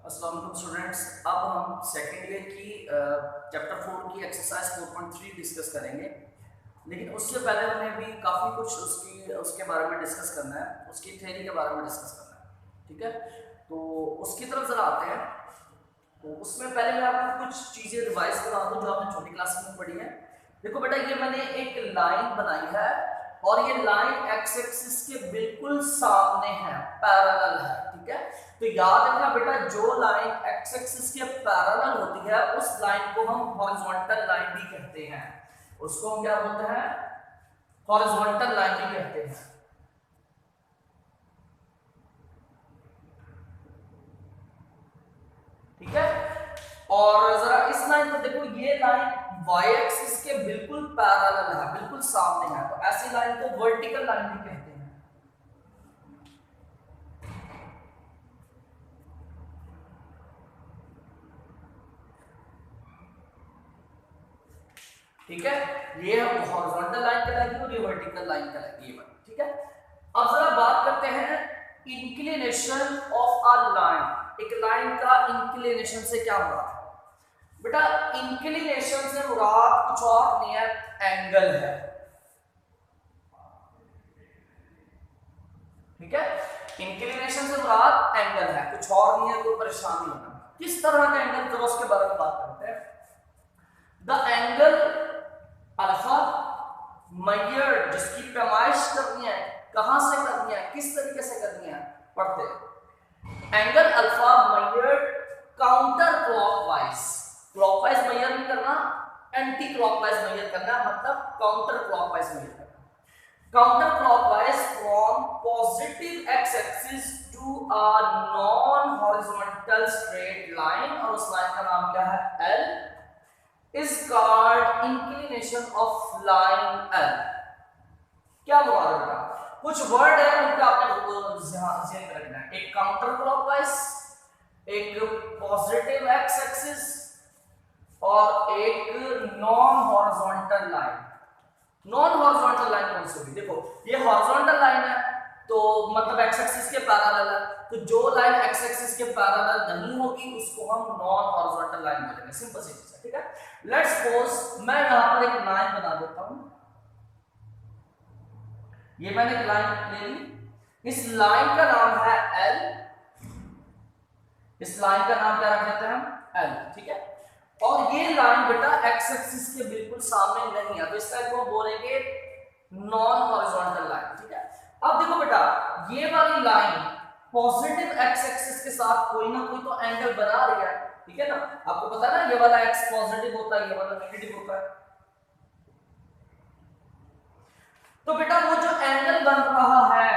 अस्सलाम वालेकुम स्टूडेंट्स। अब हम सेकेंड ईयर की चैप्टर 4 की एक्सरसाइज 4.3 डिस्कस करेंगे, लेकिन उससे पहले हमें भी काफ़ी कुछ उसके बारे में डिस्कस करना है, उसकी थ्योरी के बारे में डिस्कस करना है। ठीक है, तो उसकी तरफ ज़रा आते हैं। तो उसमें पहले मैं आपको कुछ चीज़ें रिवाइज करा दूँ जो आपने छोटी क्लास में पढ़ी है। देखो बेटा, ये मैंने एक लाइन बनाई है और ये लाइन एक्स एक्सिस के बिल्कुल सामने है, पैरेलल है। ठीक है, तो याद रखना बेटा, जो लाइन एक्स एक्सिस के पैरेलल होती है उस लाइन को हम हॉरिजॉन्टल लाइन भी कहते हैं। उसको हम क्या बोलते हैं? हॉरिजॉन्टल लाइन भी कहते हैं। ठीक है, और जरा इस लाइन को देखो, ये लाइन y एक्सिस के बिल्कुल पैरेलल है, बिल्कुल सामने है, तो ऐसी लाइन को वर्टिकल लाइन भी कहते हैं। ठीक है, ये हम हॉरिजॉन्टल लाइन कहलाएगी और ये वर्टिकल लाइन कहलाएगी। ये बात ठीक है। अब जरा बात करते हैं इंक्लिनेशन ऑफ अ लाइन। एक लाइन का इंक्लिनेशन से क्या मुराद है? बेटा, इंक्लिनेशन से मुराद कुछ और नहीं है, एंगल है। ठीक है, इंक्लिनेशन से मुराद एंगल है, कुछ और नहीं है, कोई परेशान नहीं होना। किस तरह का एंगल, तो उसके बारे में बात करते हैं। द एंगल अल्फा मेजर्ड, जिसकी पैमाइश करनी है, कहां से करनी है, किस तरीके से करनी है, पढ़ते हैं। Angle alpha measured counter clockwise. Clockwise measure नहीं करना, एंटी क्लॉकवाइज मेजर करना, मतलब काउंटर क्लॉकवाइज मेजर करना। Counter clockwise from positive x axis to a non horizontal straight line, और उस लाइन का नाम क्या है? L is called inclination of line L। क्या मुराद है बेटा? कुछ वर्ड है उनका आपने ध्यान रखना है। एक काउंटर क्लॉकवाइज, एक पॉजिटिव एक्स एक्सिस और एक non horizontal line. Non horizontal line कौन सी होगी? देखो, ये हॉरिजॉन्टल लाइन है तो मतलब एक्स एक्सिस के पैरेलल है, तो जो लाइन एक्स एक्सिस के पैरेलल नहीं होगी उसको हम नॉन हॉरिजॉन्टल लाइन बोलेंगे। सिंपल सी चीज है। ठीक है, लेट्स सपोज मैं यहां पर एक लाइन बना देता हूं। ये मैंने एक लाइन ले ली, इस लाइन का नाम है एल। इस लाइन का नाम क्या रख देते हैं हम? एल। ठीक है, और ये लाइन बेटा एक्स एक्सिस के बिल्कुल सामने नहीं है, तो इस लाइन को हम बोलेंगे नॉन हॉरिजॉन्टल लाइन। ठीक है, अब देखो बेटा, ये वाली लाइन पॉजिटिव एक्स एक्सिस के साथ कोई ना कोई तो एंगल बना रही है। ठीक है ना, आपको पता है ना, ये वाला एक्स पॉजिटिव होता है, ये वाला नेगेटिव होता है। तो बेटा वो जो एंगल बन रहा है,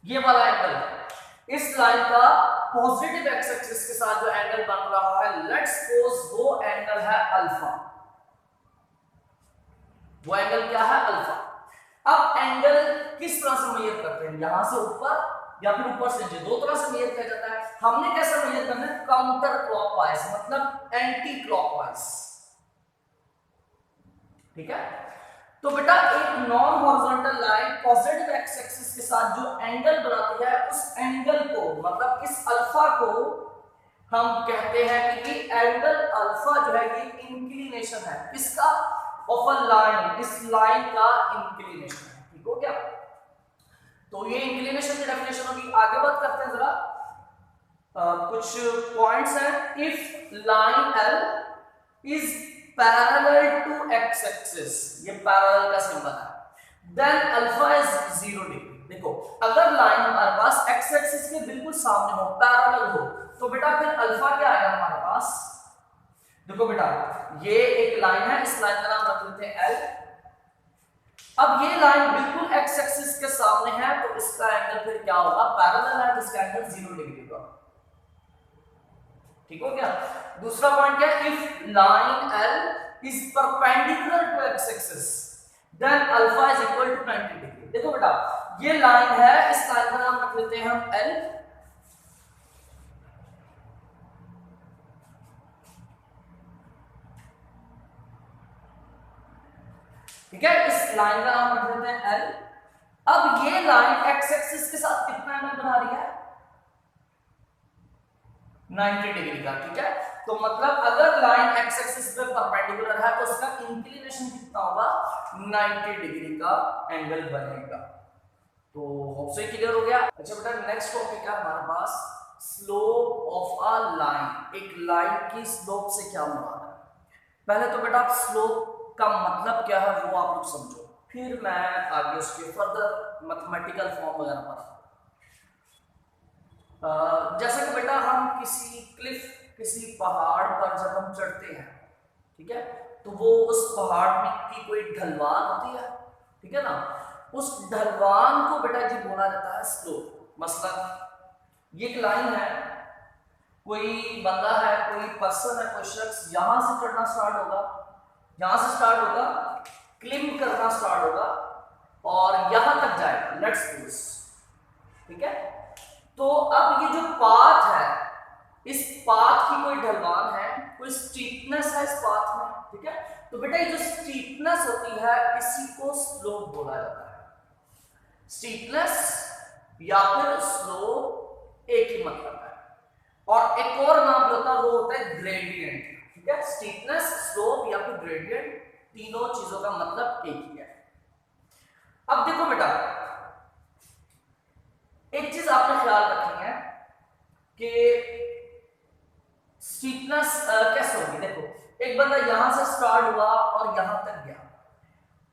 ये वाला एंगल, इस लाइन का पॉजिटिव एक्स एक्सिस के साथ जो एंगल बन रहा है, लेट्स सपोज वो एंगल है अल्फा। वो एंगल क्या है? अल्फा। अब एंगल किस तरह से मेजर करते हैं? यहां से ऊपर या फिर ऊपर से नीचे, दो तरह से मेजर किया जाता है। हमने कैसे मेजर करना है? काउंटर क्लॉकवाइज, मतलब एंटी क्लॉकवाइज। ठीक है, तो बेटा एक non horizontal line positive x axis के साथ जो एंगल बनाती है, उस एंगल को, मतलब इस अल्फा को हम कहते हैं कि एंगल अल्फा जो है ये इंक्लिनेशन है। किसका? ऑफ अ लाइन, इस लाइन का इंक्लिनेशन है। ठीक हो गया, तो ये इंक्लिनेशन की डेफिनेशन होगी। आगे बात करते हैं जरा, कुछ पॉइंट्स हैं। If line L is parallel to x axis, ये पैरेलल का सिंबल है, देन अल्फा इज 0 डिग्री। देखो, अगर लाइन हमारे पास एक्स एक्सिस के बिल्कुल सामने हो, पैरेलल हो, तो बेटा फिर अल्फा क्या आएगा हमारे पास? देखो बेटा, ये एक लाइन है, इस लाइन का नाम रख लेते हैं एल। अब ये लाइन बिल्कुल एक्स एक्सिस के सामने है, तो इसका एंगल फिर क्या होगा? पैरेलल है, तो इसका एंगल 0 डिग्री होगा। ठीक हो गया। दूसरा पॉइंट क्या है? If line L is perpendicular to x axis, then alpha is equal to 90 degree. देखो बेटा, ये लाइन है, इस लाइन का नाम रख लेते हैं हम एल। ठीक है, इस लाइन का नाम रख देते हैं एल। अब ये लाइन एक्स एक्सिस के साथ कितना एंगल बना रही है? 90 डिग्री का, ठीक है। तो मतलब अगर लाइन एक्स एक्सिस पे परपेंडिकुलर है तो उसका इंक्लिनेशन कितना होगा, 90 डिग्री का एंगल बनेगा। तो होप से क्लियर हो गया। अच्छा बेटा नेक्स्ट टॉपिक है हमारे पास स्लोप ऑफ अ लाइन। एक लाइन की स्लोप से क्या मुराद है? पहले तो बेटा आप स्लोप का मतलब क्या है वो आप लोग समझो, फिर मैं आगे उसके फर्दर मैथमेटिकल फॉर्म वगैरह पढ़ा। जैसे कि बेटा हम किसी क्लिफ, किसी पहाड़ पर जब हम चढ़ते हैं, ठीक है, तो वो उस पहाड़ में की कोई ढलवान होती है, ठीक है ना, उस ढलवान को बेटा जी बोला जाता है स्लोप। मसलन ये एक लाइन है, कोई बंदा है, कोई पर्सन है, कोई शख्स यहां से चढ़ना स्टार्ट होगा, यहां से स्टार्ट होगा, क्लिम करना स्टार्ट होगा और यहां तक जाएगा, लेट्स सपोज, ठीक है। तो अब ये जो पाथ है, इस पाथ की कोई ढलवान है, कोई स्टीपनेस है इस पाथ में, ठीक है। तो बेटा ये जो स्टीपनेस होती है इसी को स्लोप बोला जाता है। स्टीपनेस या फिर स्लोप एक ही मतलब है, और एक और नाम जो होता है वो होता है ग्रेडियंट, ठीक है। स्टीपनेस, स्लोप या फिर ग्रेडियंट, तीनों चीजों का मतलब एक ही है। अब देखो बेटा एक चीज आपने ख्याल रखनी है कि स्टीपनेस कैसे होगी। देखो एक बंदा यहां से स्टार्ट हुआ और यहां तक गया,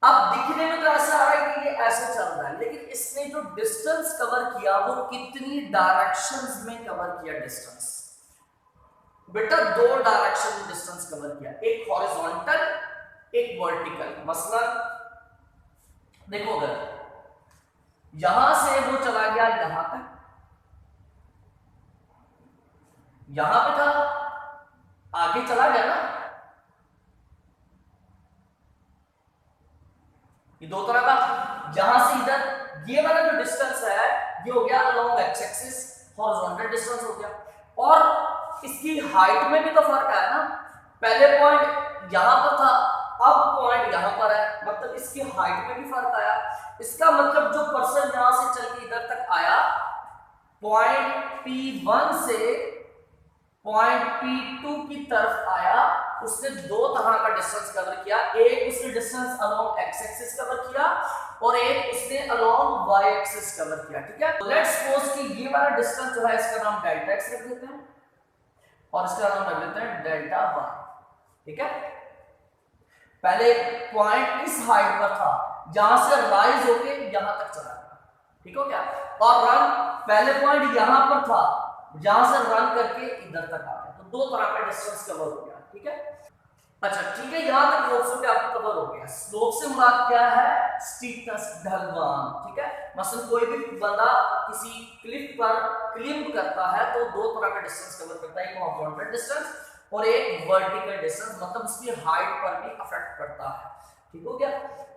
अब दिखने में तो ऐसा आ रहा है कि ये ऐसे चल रहा है, लेकिन इसने जो डिस्टेंस कवर किया वो कितनी डायरेक्शंस में कवर किया डिस्टेंस? बेटा दो डायरेक्शन में डिस्टेंस कवर किया, एक हॉरिजॉन्टल एक वर्टिकल। मसलन देखो अगर यहां से वो चला गया यहां तक, यहां पे था, आगे चला गया ना, ये दो तरह का, यहां से इधर ये वाला जो डिस्टेंस है ये हो गया along x axis, horizontal distance हो गया। और इसकी हाइट में भी तो फर्क आया ना, पहले पॉइंट यहां पर था, अब पॉइंट यहां पर है, मतलब इसकी हाइट में भी फर्क आया। इसका मतलब जो पर्सन यहां से चल के इधर तक आया, पॉइंट P1 से पॉइंट P2 की तरफ आया, उसने दो तरह का डिस्टेंस कवर किया। एक उसने distance along x axis cover किया और एक उसने अलोंग वाई एक्सिस कवर किया, ठीक है। लेट्स सपोज कि ये वाला डिस्टेंस जो है इसका नाम डेल्टा एक्स रख देते हैं और इसका नाम रख देते हैं डेल्टा वाई, ठीक है। पहले पॉइंट इस हाइट पर था, जहां से राइज होके यहां तक चला गया, ठीक हो क्या। और रन पहले पॉइंट यहां पर था, जहां से रन करके इधर तक आ गया, तो दो तरह का डिस्टेंस कवर हो गया, ठीक है। अच्छा ठीक है, यहां तक स्लोप से आपको कवर हो गया। स्लोप से मुराद क्या है? स्टीपनेस, ढलवान, ठीक है। मसलन कोई भी बंदा किसी क्लिफ पर क्लिम करता है तो दो तरह का डिस्टेंस कवर करता है, एक हॉरिजॉन्टल डिस्टेंस और एक वर्टिकल डिस्टेंस, मतलब उसकी हाइट पर भी अफेक्ट करता है, ठीक हो गया।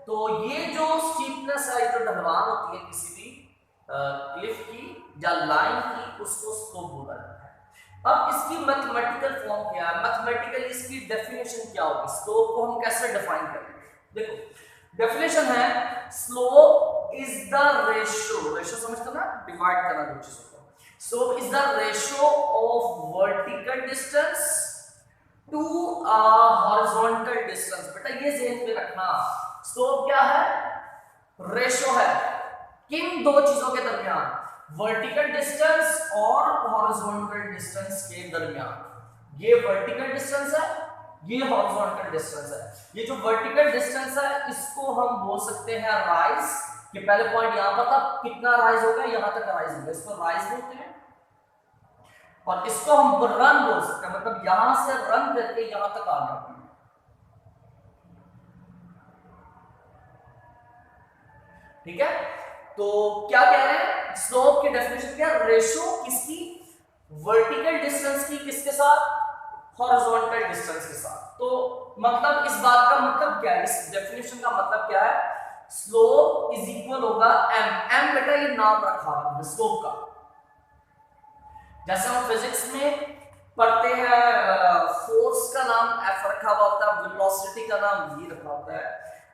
तो ये जो स्टीपनेस है, जो ढलवान होती है किसी भी क्लिफ की या लाइन की, उसको स्लोप बोला जाता है। अब इसकी मैथमेटिकल फॉर्म क्या है, मैथमेटिकली इसकी डेफिनेशन क्या होगी, स्लोप को हम कैसे डिफाइन करेंगे? देखो डेफिनेशन है slope is the ratio, ratio समझते हो ना, डिवाइड करना दो चीजों को। Slope is the ratio of vertical distance to a horizontal distance. बेटा ये ध्यान में रखना, स्लोप क्या है? रेशियो है किन दो चीजों के दरमियान? वर्टिकल डिस्टेंस और हॉरिजॉन्टल डिस्टेंस के दरमियान। ये वर्टिकल डिस्टेंस है, ये हॉरिजॉन्टल डिस्टेंस है। ये जो वर्टिकल डिस्टेंस है इसको हम बोल सकते हैं राइज, कि पहले पॉइंट यहां पर था, कितना राइज हो गया, यहां तक राइज हो गया, इसको राइज बोलते हैं। और इसको हम रन बोल सकते हैं, मतलब यहां से रन करके यहां तक आ गया, ठीक है। तो क्या कह रहे हैं, स्लोप की डेफिनेशन क्या? रेशियो किसकी? वर्टिकल डिस्टेंस की किसके साथ? हॉरिजॉन्टल डिस्टेंस के साथ। तो मतलब इस बात का मतलब क्या है, इस डेफिनेशन का मतलब क्या है? स्लोप इज इक्वल होगा एम। एम बेटा ये नाम रखा है स्लोप का, जैसे हम फिजिक्स में पढ़ते हैं फोर्स का नाम एफ रखा हुआ होता है, वेलोसिटी का नाम v रखा होता है,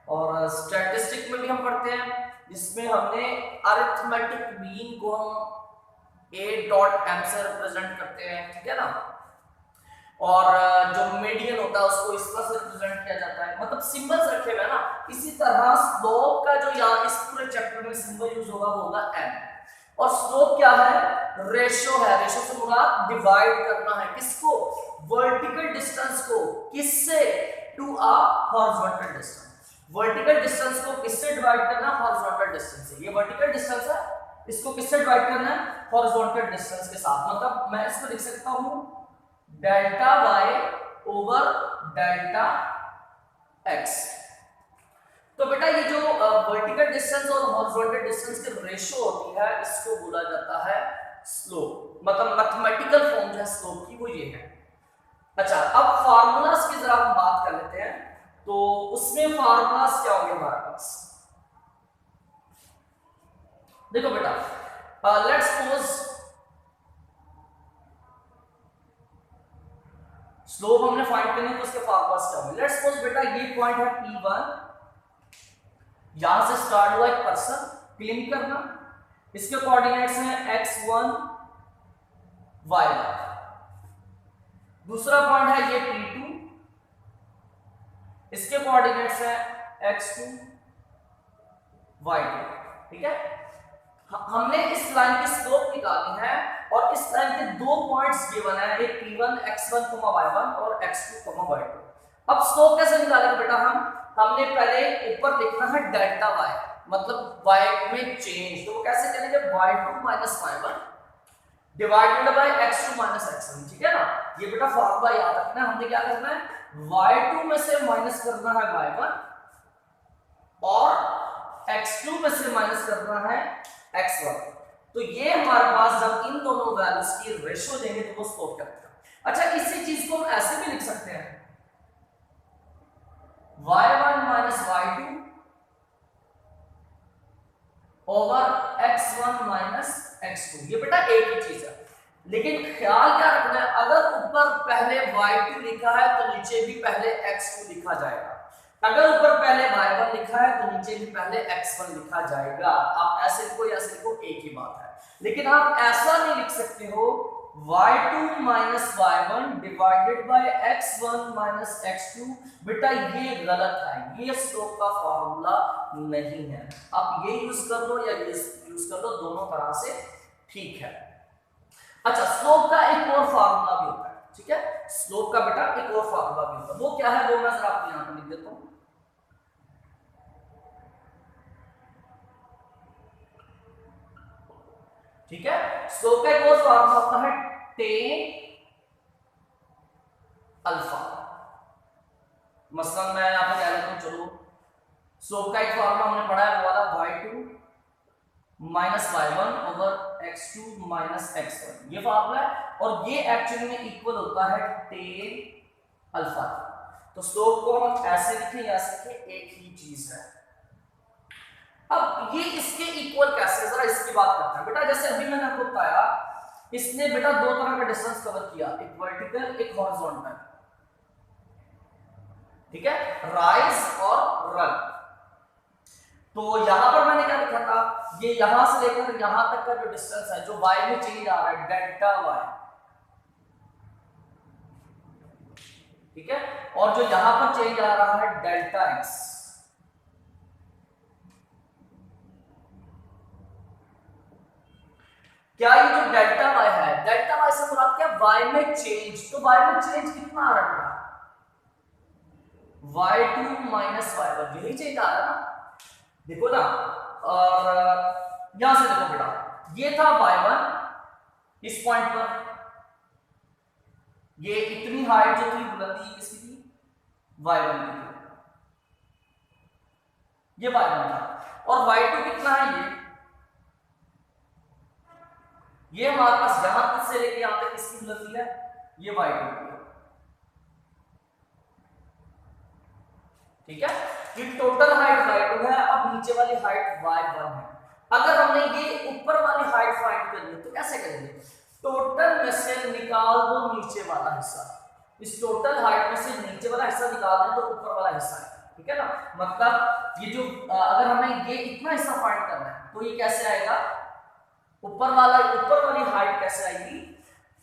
और स्टैटिस्टिक में भी हम पढ़ते हैं जिसमें हमने अरिथमेटिक मीन को हम ए डॉट एम से रिप्रेजेंट करते हैं, ठीक है ना। और जो मीडियन होता है उसको इस तरह से रिप्रेजेंट किया जाता है, मतलब सिंबल्स रखे हुए हैं ना। इसी तरह स्लोप का जो यहाँ इस पूरे चैप्टर में सिंबल यूज होगा वो होगा एम। और स्लोप क्या है, रेशो है। रेशो से मुराद डिवाइड करना है, किसको, वर्टिकल डिस्टेंस को, किससे, to a horizontal distance. Vertical distance को किससे डिवाइड करना, हॉरिजॉन्टल डिस्टेंस से। ये वर्टिकल डिस्टेंस है, इसको किससे डिवाइड करना है, हॉरिजॉन्टल डिस्टेंस के साथ। मतलब मैं इसको लिख सकता हूं delta y over delta x. तो बेटा ये जो वर्टिकल डिस्टेंस और हॉरिजॉन्टल डिस्टेंस की रेशो होती है इसको बोला जाता है स्लोप। मतलब मैथमेटिकल फॉर्म जो है स्लोप की वो ये है। अच्छा, अब फार्मूलास की जरा हम बात कर लेते हैं। तो उसमें फार्मूलास क्या होंगे हमारे पास, देखो बेटा, लेट्स सपोज स्लोप हमने फाइंड करनी है तो उसके फार्मूलास क्या होंगे। लेट्स सपोज बेटा ये पॉइंट है P1, यहां से स्टार्ट हुआ एक पर्सन, क्लेम करना, इसके कोऑर्डिनेट्स हैं x1 y1। दूसरा पॉइंट है ये P2, इसके कोऑर्डिनेट्स हैं x2 y2, ठीक है। हमने इस लाइन की स्लोप निकालनी है और इस लाइन के दो पॉइंट्स गिवन है, एक P1 x1, y1 और x2, y2। अब स्लोप कैसे निकालेंगे बेटा, हमने पहले ऊपर लिखना है डेल्टा y, मतलब y में चेंज। तो वो कैसे करेंगे, y2 y1 divided by x2 x1, ठीक है ना। ये बेटा फॉर्मूला याद रखना है। हमने क्या करना है, y2 में से माइनस करना है y1 और x2 में से माइनस करना है x1। तो ये हमारे पास जब इन दोनों वैल्यूज की रेशो देंगे तो वो स्लोप कहते हैं। अच्छा, इसी चीज को हम ऐसे भी लिख सकते हैं, y1 y2 over x1 x2। ये बेटा एक ही चीज है, लेकिन ख्याल क्या रखना है, अगर ऊपर पहले y2 लिखा है तो नीचे भी पहले x2 लिखा जाएगा। अगर ऊपर पहले y1 लिखा है तो नीचे भी पहले x1 लिखा जाएगा। आप ऐसे लिखो या ऐसे लिखो एक ही बात है, लेकिन आप ऐसा नहीं लिख सकते हो y2 y1 divided by x1 x2। बेटा ये गलत है, ये स्लोप का फॉर्मूला नहीं है। आप ये यूज कर लो या ये यूज कर लो, दोनों तरह से ठीक है। अच्छा, स्लोप का एक और फॉर्मूला भी होता है, ठीक है। स्लोप का बेटा एक और फॉर्मूला भी होता है, वो क्या है वो मैं जरा आपको यहां पर लिख देता हूं। ठीक है, स्लोप का एक और फॉर्मूला होता है टेन अल्फा। मसलन मैं यहां पर कह लेता हूं, चलो स्लोप का एक फॉर्मूला हमने पढ़ा है वो वाला y2 y1 over x2 x1, ये फॉर्मूला है। और ये एक्चुअली में इक्वल होता है टेन अल्फा। तो स्लोप को हम ऐसे लिखें या ऐसे लिखें, एक ही चीज है। अब ये इसके इक्वल कैसे, जरा इसकी बात करते हैं बेटा। जैसे अभी मैंने आपको बताया, इसने बेटा दो तरह का डिस्टेंस कवर किया, एक वर्टिकल एक हॉरिजॉन्टल, ठीक है, राइज और रन। तो यहां पर मैंने क्या लिखा था, ये यहां से लेकर यहां तक का जो डिस्टेंस है, जो y में चेंज आ रहा है, डेल्टा y, ठीक है, और जो यहां पर चेंज आ रहा है डेल्टा x। क्या ये जो डेल्टा y है, डेल्टा y से मुराद क्या, y में चेंज। तो y में चेंज कितना आ रहा है, y2 y1, यही चेंज आ रहा है ना, देखो ना। और यहां से देखो बेटा, ये था y1 इस पॉइंट पर, ये इतनी हाइट जो थी बुलंदी किसकी थी, y1 की थी, ये y1 था। और y2 कितना है, ये हमारे पास यहां तक से लेके यहां तक किसकी बुलंदी है, ये y2 की है, ठीक है। ये टोटल हाइट y2 है, अब नीचे वाली हाइट y1 है। अगर हमने ये ऊपर वाली हाइट फाइंड करनी है तो कैसे करेंगे, टोटल में से निकाल दो नीचे वाला हिस्सा। इस टोटल हाइट में से नीचे वाला हिस्सा निकाल दें तो ऊपर वाला हिस्सा है, ठीक है ना। मतलब ये जो अगर हमें ये इतना हिस्सा फाइंड करना है तो ये कैसे आएगा, ऊपर वाली हाइट कैसे आएगी,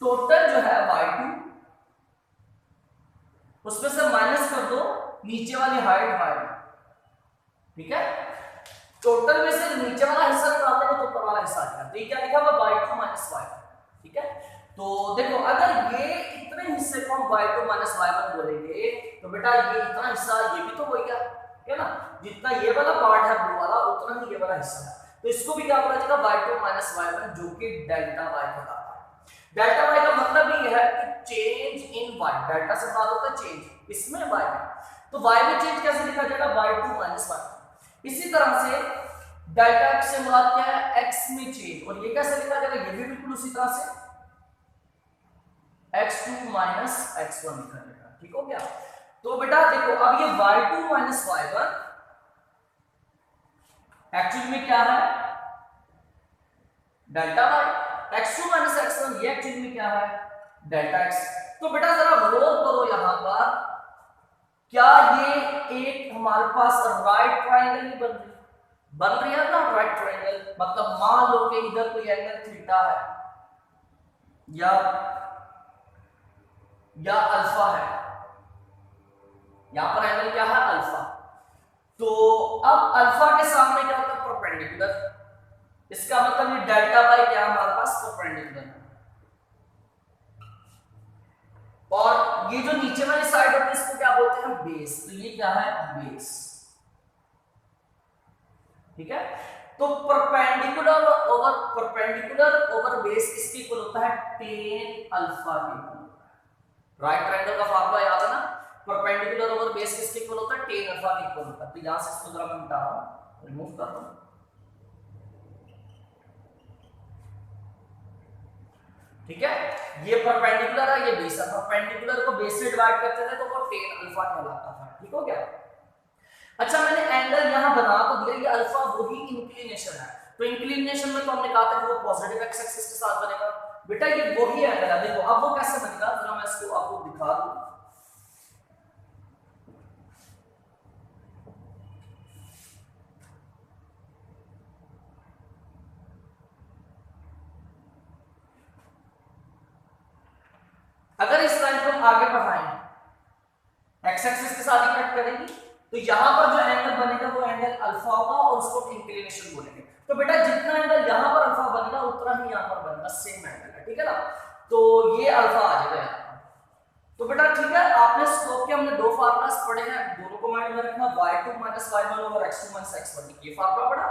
टोटल जो है y2 उसमें से माइनस कर दो नीचे वाली हाइट y1, ठीक है। टोटल में से नीचे वाला हिस्सा निकाल देंगे तो ऊपर वाला हिस्सा आ जाएगा। तो ये क्या लिखा हुआ y2 माइनस y1, ठीक है। तो देखो अगर ये इतने हिस्से को हम y2 माइनस y1 बोलेंगे तो बेटा ये इतना हिस्सा ये भी तो हो गया, है ना। जितना ये वाला पार्ट है ब्लू वाला उतना ही ये वाला हिस्सा है। तो इसको भी क्या बोला जाएगा y2 माइनस y1, जो कि डेल्टा y कहलाता है। डेल्टा y का मतलब ये है कि चेंज इन y। डेल्टा से बात होता है चेंज, इसमें y में, तो y में चेंज कैसे लिखा जाएगा y2 माइनस y1। इसी तरह से डेल्टा x से मुराद क्या है, x में चेंज, और ये कैसे लिखा जाएगा, ये भी बिल्कुल उसी तरह से x2 माइनस x1 लिखा जाएगा, ठीक हो गया। तो बेटा देखो अब ये y2 माइनस y1 एक्चुअली में क्या है, delta y, x2 minus x1 ये एक्चुअली में क्या है, डेल्टा x। तो बेटा जरा गौर करो यहां पर, क्या ये एक हमारे पास राइट ट्रायंगल नहीं बन रही है ना, राइट ट्रायंगल। मतलब मान लो कि इधर कोई एंगल थीटा है या अल्फा है, यहां पर एंगल क्या है, अल्फा। तो अब अल्फा के सामने क्या होता है, परपेंडिकुलर। इसका मतलब ये डेल्टा y क्या हमारे पास परपेंडिकुलर है, और ये जो नीचे वाली साइड होती है इसको क्या बोलते हैं, बेस। तो ये क्या है, बेस, ठीक है। तो परपेंडिकुलर ओवर बेस किसके इक्वल होता है, tan अल्फा के इक्वल होता है। राइट ट्रायंगल का फार्मूला याद है ना, परपेंडिकुलर ओवर बेस किसके इक्वल होता है, tan अल्फा के इक्वल होता है। तो यहां से इसको जरा मैं मिटा रहा हूं, रिमूव कर दूं, ठीक है। ये परपेंडिकुलर है, ये बेस है। परपेंडिकुलर को बेस से डिवाइड करते थे तो वो tan अल्फा कहलाता था, ठीक हो गया। अच्छा मैंने एंगल यहां बना तो दिया, ये अल्फा वही इंक्लिनेशन है। तो इंक्लिनेशन में तो हमने कहा था कि वो पॉजिटिव एक्स एक्सिस के साथ बनेगा। बेटा ये वही एंगल है, देखो अब वो कैसे बनेगा, जरा मैं इसको आपको दिखा दूं। अगर इस लाइन को हम आगे बढ़ाएं, एक्स एक्सिस के साथ कट करेंगे, तो यहां पर जो एंगल बनेगा वो एंगल अल्फा होगा और उसको इंक्लिनेशन बोलेंगे। तो बेटा जितना एंगल यहां पर अल्फा बनेगा उतना ही यहां पर बनेगा, सेम एंगल है, ठीक है ना। तो ये अल्फा आ जाएगा यहां पर। तो बेटा ठीक है, आपने स्लोप के हमने दो फार्मूलास पढ़े हैं, दोनों को माइंड में रखना, y2 minus y1 over x2 minus x1, ये फार्मूला पढ़ा,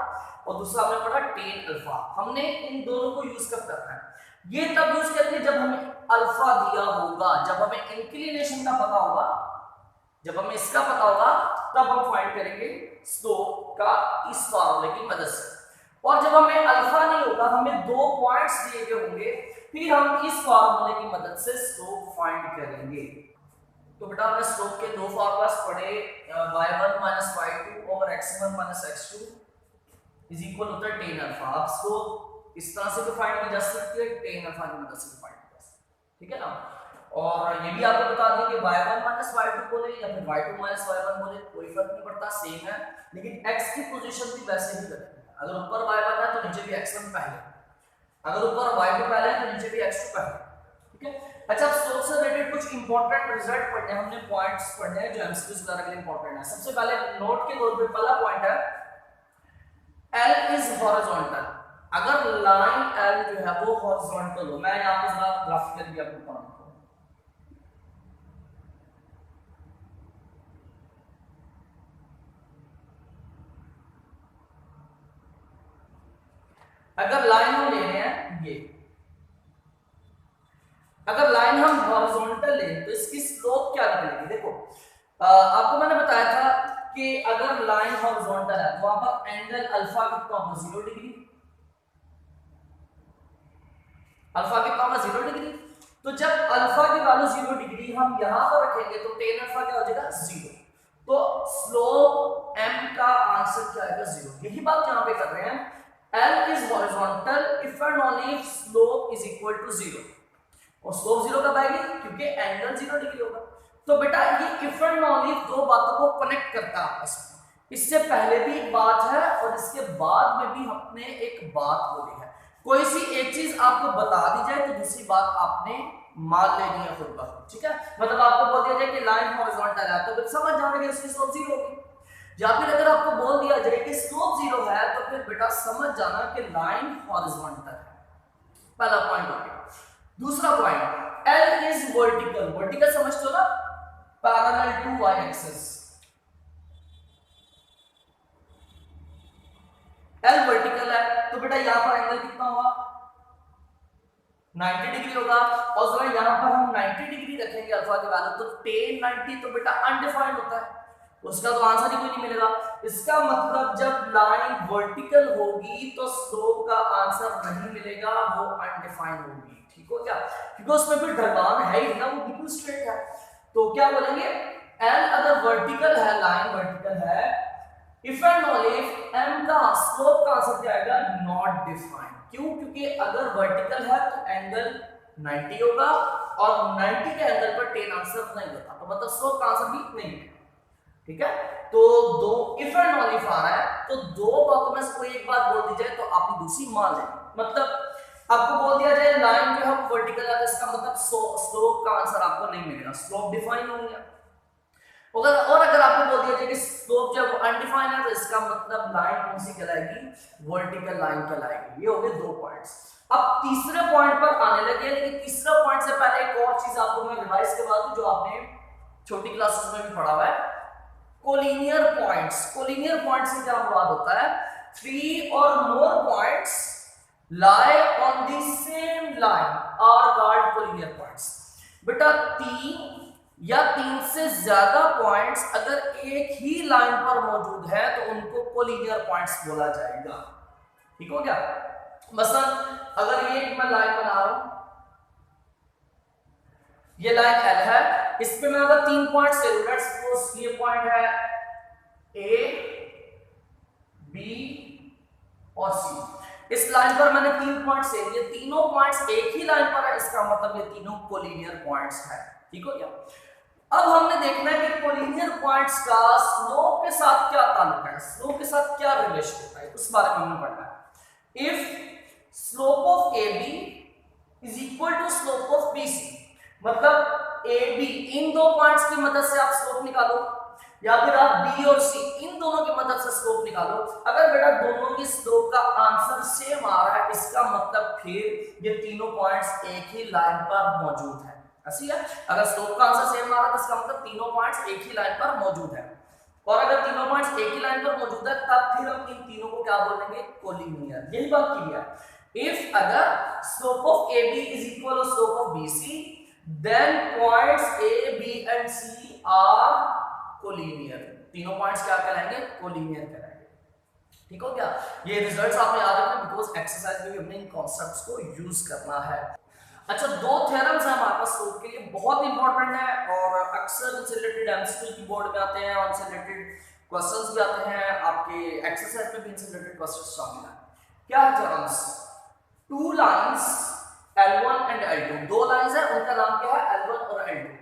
और दूसरा हमने पढ़ा tan अल्फा। हमने इन दोनों को यूज कब करना है, ये तब यूज करेंगे जब हमें अल्फा दिया होगा, जब हमें इंक्लिनेशन का पता होगा, जब हमें इसका पता होगा तब हम फाइंड करेंगे स्लोप का इस फार्मूले की मदद से। और जब हमें अल्फा नहीं होगा, हमें दो पॉइंट्स दिए गए होंगे, फिर हम इस फार्मूले की मदद से स्लोप फाइंड करेंगे। तो बेटा हमने स्लोप के दो फार्मूलास पढ़े, y1 minus y2 over x1 minus x2 is equal होता है tan अल्फा। आप स्लोप इस तरह से भी फाइंड की जा सकती है, tan अल्फा की मदद से फाइंड की जा सकती है, ठीक है ना। और ये भी आपको बता दें कि y1 माइनस y2 बोले या फिर y2 माइनस y1 बोले कोई फर्क नहीं पड़ता, सेम है। लेकिन x की पोजीशन भी वैसे ही रखनी है, अगर ऊपर y1 है तो नीचे भी x1 पहले, अगर ऊपर y2 पहले है तो नीचे भी x2 पहले, ठीक है। अच्छा स्लोप से रिलेटेड कुछ इंपॉर्टेंट रिजल्ट पढ़ने हैं, हमने पॉइंट्स पढ़ने हैं जो एमसीक्यूज वगैरह के लिए इंपॉर्टेंट है। सबसे पहले नोट के तौर पे पहला पॉइंट है L इज हॉरिजॉन्टल। अगर लाइन L जो है वो हॉरिजॉन्टल हो, मैं यहां पे जरा ग्राफिकली भी आपको पढ़ाऊंगा। अगर लाइन हम ले रहे हैं ये, अगर लाइन हम हॉरिजॉन्टल लें तो इसकी स्लोप क्या निकलेगी, देखो आपको मैंने बताया था कि अगर लाइन हॉरिजॉन्टल है तो वहां पर एंगल अल्फा कितना होगा, 0 डिग्री, अल्फा कितना होगा 0 डिग्री। तो जब अल्फा की वैल्यू 0 डिग्री हम यहां पर रखेंगे तो tan अल्फा क्या हो जाएगा 0। तो स्लोप m का आंसर क्या आएगा 0। यही बात यहां पे कर रहे हैं, L is horizontal if and only if slope is equal to 0। और स्लोप 0 कब आएगी, क्योंकि एंगल 0 डिग्री होगा। तो बेटा ये if and only if दो बातों को कनेक्ट करता है आपस में। इससे पहले भी एक बात है और इसके बाद में भी हमने एक बात बोली है। कोई सी एक चीज आपको बता दी जाए तो दूसरी बात आपने मान लेनी है खुद ब खुद, ठीक है। मतलब आपको बोल दिया जाए कि लाइन हॉरिजॉन्टल है तो फिर समझ जाओगे कि इसकी स्लोप 0 होगी, या फिर अगर आपको बोल दिया जाए कि स्लोप 0 है तो फिर बेटा समझ जाना कि लाइन हॉरिजॉन्टल है। पहला पॉइंट हो गया। दूसरा point, L is vertical. Vertical समझते हो ना, parallel to y axis. L vertical है तो बेटा यहां पर एंगल कितना होगा, 90 डिग्री होगा। और जरा यहां पर हम 90 डिग्री रखेंगे अल्फा की वैल्यू, तो tan 90 तो बेटा अनडिफाइंड होता है, उसका तो आंसर ही कोई नहीं मिलेगा। इसका मतलब जब लाइन वर्टिकल होगी तो स्लोप का आंसर नहीं मिलेगा, वो अनडिफाइंड होगी, ठीक हो क्या, क्योंकि उसमें फिर ढलान है ही ना, वो बिल्कुल स्ट्रेट है। तो क्या बोलेंगे, L अगर वर्टिकल है, लाइन वर्टिकल है, if and only if m का स्लोप का आंसर क्या आएगा, नॉट डिफाइंड। क्यों, क्योंकि अगर वर्टिकल है तो एंगल 90 होगा और 90 के एंगल पर tan आंसर नहीं होता, तो मतलब स्लोप का आंसर भी नहीं है, ठीक है। तो दो इफ एंड ओनली इफ आ रहा है तो दो बातों में से कोई एक बात बोल दी जाए तो आपकी दूसरी मान लें। मतलब आपको बोल दिया जाए लाइन जो है वर्टिकल है, इसका मतलब स्लोप का आंसर आपको नहीं मिलेगा, स्लोप डिफाइन होंगे। और अगर आपको बोल दिया जाए कि स्लोप जब अनडिफाइंड है तो इसका मतलब लाइन कौन सी कहलाएगी, वर्टिकल लाइन कहलाएगी। ये हो गए दो पॉइंट्स। अब तीसरे पॉइंट पर आने लगे, लेकिन तीसरा पॉइंट से पहले एक और चीज आपको मैं रिवाइज करवा दूं जो आपने छोटी क्लासेस में भी पढ़ा हुआ है, कोलिनियर पॉइंट्स। कोलिनियर पॉइंट्स से क्या मुराद होता है, 3 or more points lie on the same line are called collinear points। बेटा 3 या 3 से ज्यादा पॉइंट्स अगर एक ही लाइन पर मौजूद है तो उनको कोलिनियर पॉइंट्स बोला जाएगा, ठीक हो गया। मसलन अगर ये मैं लाइन बना रहा हूं, ये लाइन L है, इस पे मैं अगर 3 पॉइंट्स ले लूं, लेट्स सपोज ये पॉइंट है A, B और C। इस लाइन पर मैंने 3 पॉइंट्स ले लिए, तीनों पॉइंट्स एक ही लाइन पर है, इसका मतलब ये तीनों कोलिनियर पॉइंट्स हैं, ठीक हो गया। अब हमने देखना है कि कोलिनियर पॉइंट्स का स्लोप के साथ क्या ताल्लुक है, स्लोप के साथ क्या रिलेशन होता है, उस बारे में हमें पढ़ना है। If slope of AB is equal to slope of BC, मतलब AB इन दो पॉइंट्स की मदद से आप स्लोप निकालो, या फिर आप B और C इन दोनों की मदद से स्लोप निकालो। अगर बेटा दोनों की स्लोप का आंसर सेम आ रहा है, इसका मतलब फिर ये तीनों पॉइंट्स एक ही लाइन पर मौजूद है, ऐसी है। अगर स्लोप का आंसर सेम आ रहा है तो इसका मतलब तीनों पॉइंट्स एक ही लाइन पर मौजूद है, और अगर तीनों पॉइंट्स एक ही लाइन पर मौजूद है तब फिर हम इन तीनों को क्या बोलेंगे, कोलिनियर। यही बात की है। इफ अगर slope of AB is equal to slope of BC, then points A, B and C are collinear. तीनों पॉइंट्स क्या कहलाएंगे, कोलिनियर कहलाएंगे, ठीक हो क्या। ये रिजल्ट्स आपने याद रखना, बिकॉज़ एक्सरसाइज में भी हमने इन कांसेप्ट्स को यूज करना है। अच्छा, दो थ्योरम्स हैं हमारे पास स्लोप के लिए, बहुत इंपॉर्टेंट है और अक्सर इनसे रिलेटेड एमसीक्यू की बोर्ड में आते हैं और इनसे रिलेटेड क्वेश्चंस भी आते हैं, आपके एक्सरसाइज में भी इनसे रिलेटेड क्वेश्चंस शामिल हैं। क्या है theorems, two lines L1 and L2, दो लाइंस है, उनका नाम क्या है, L1 और L2,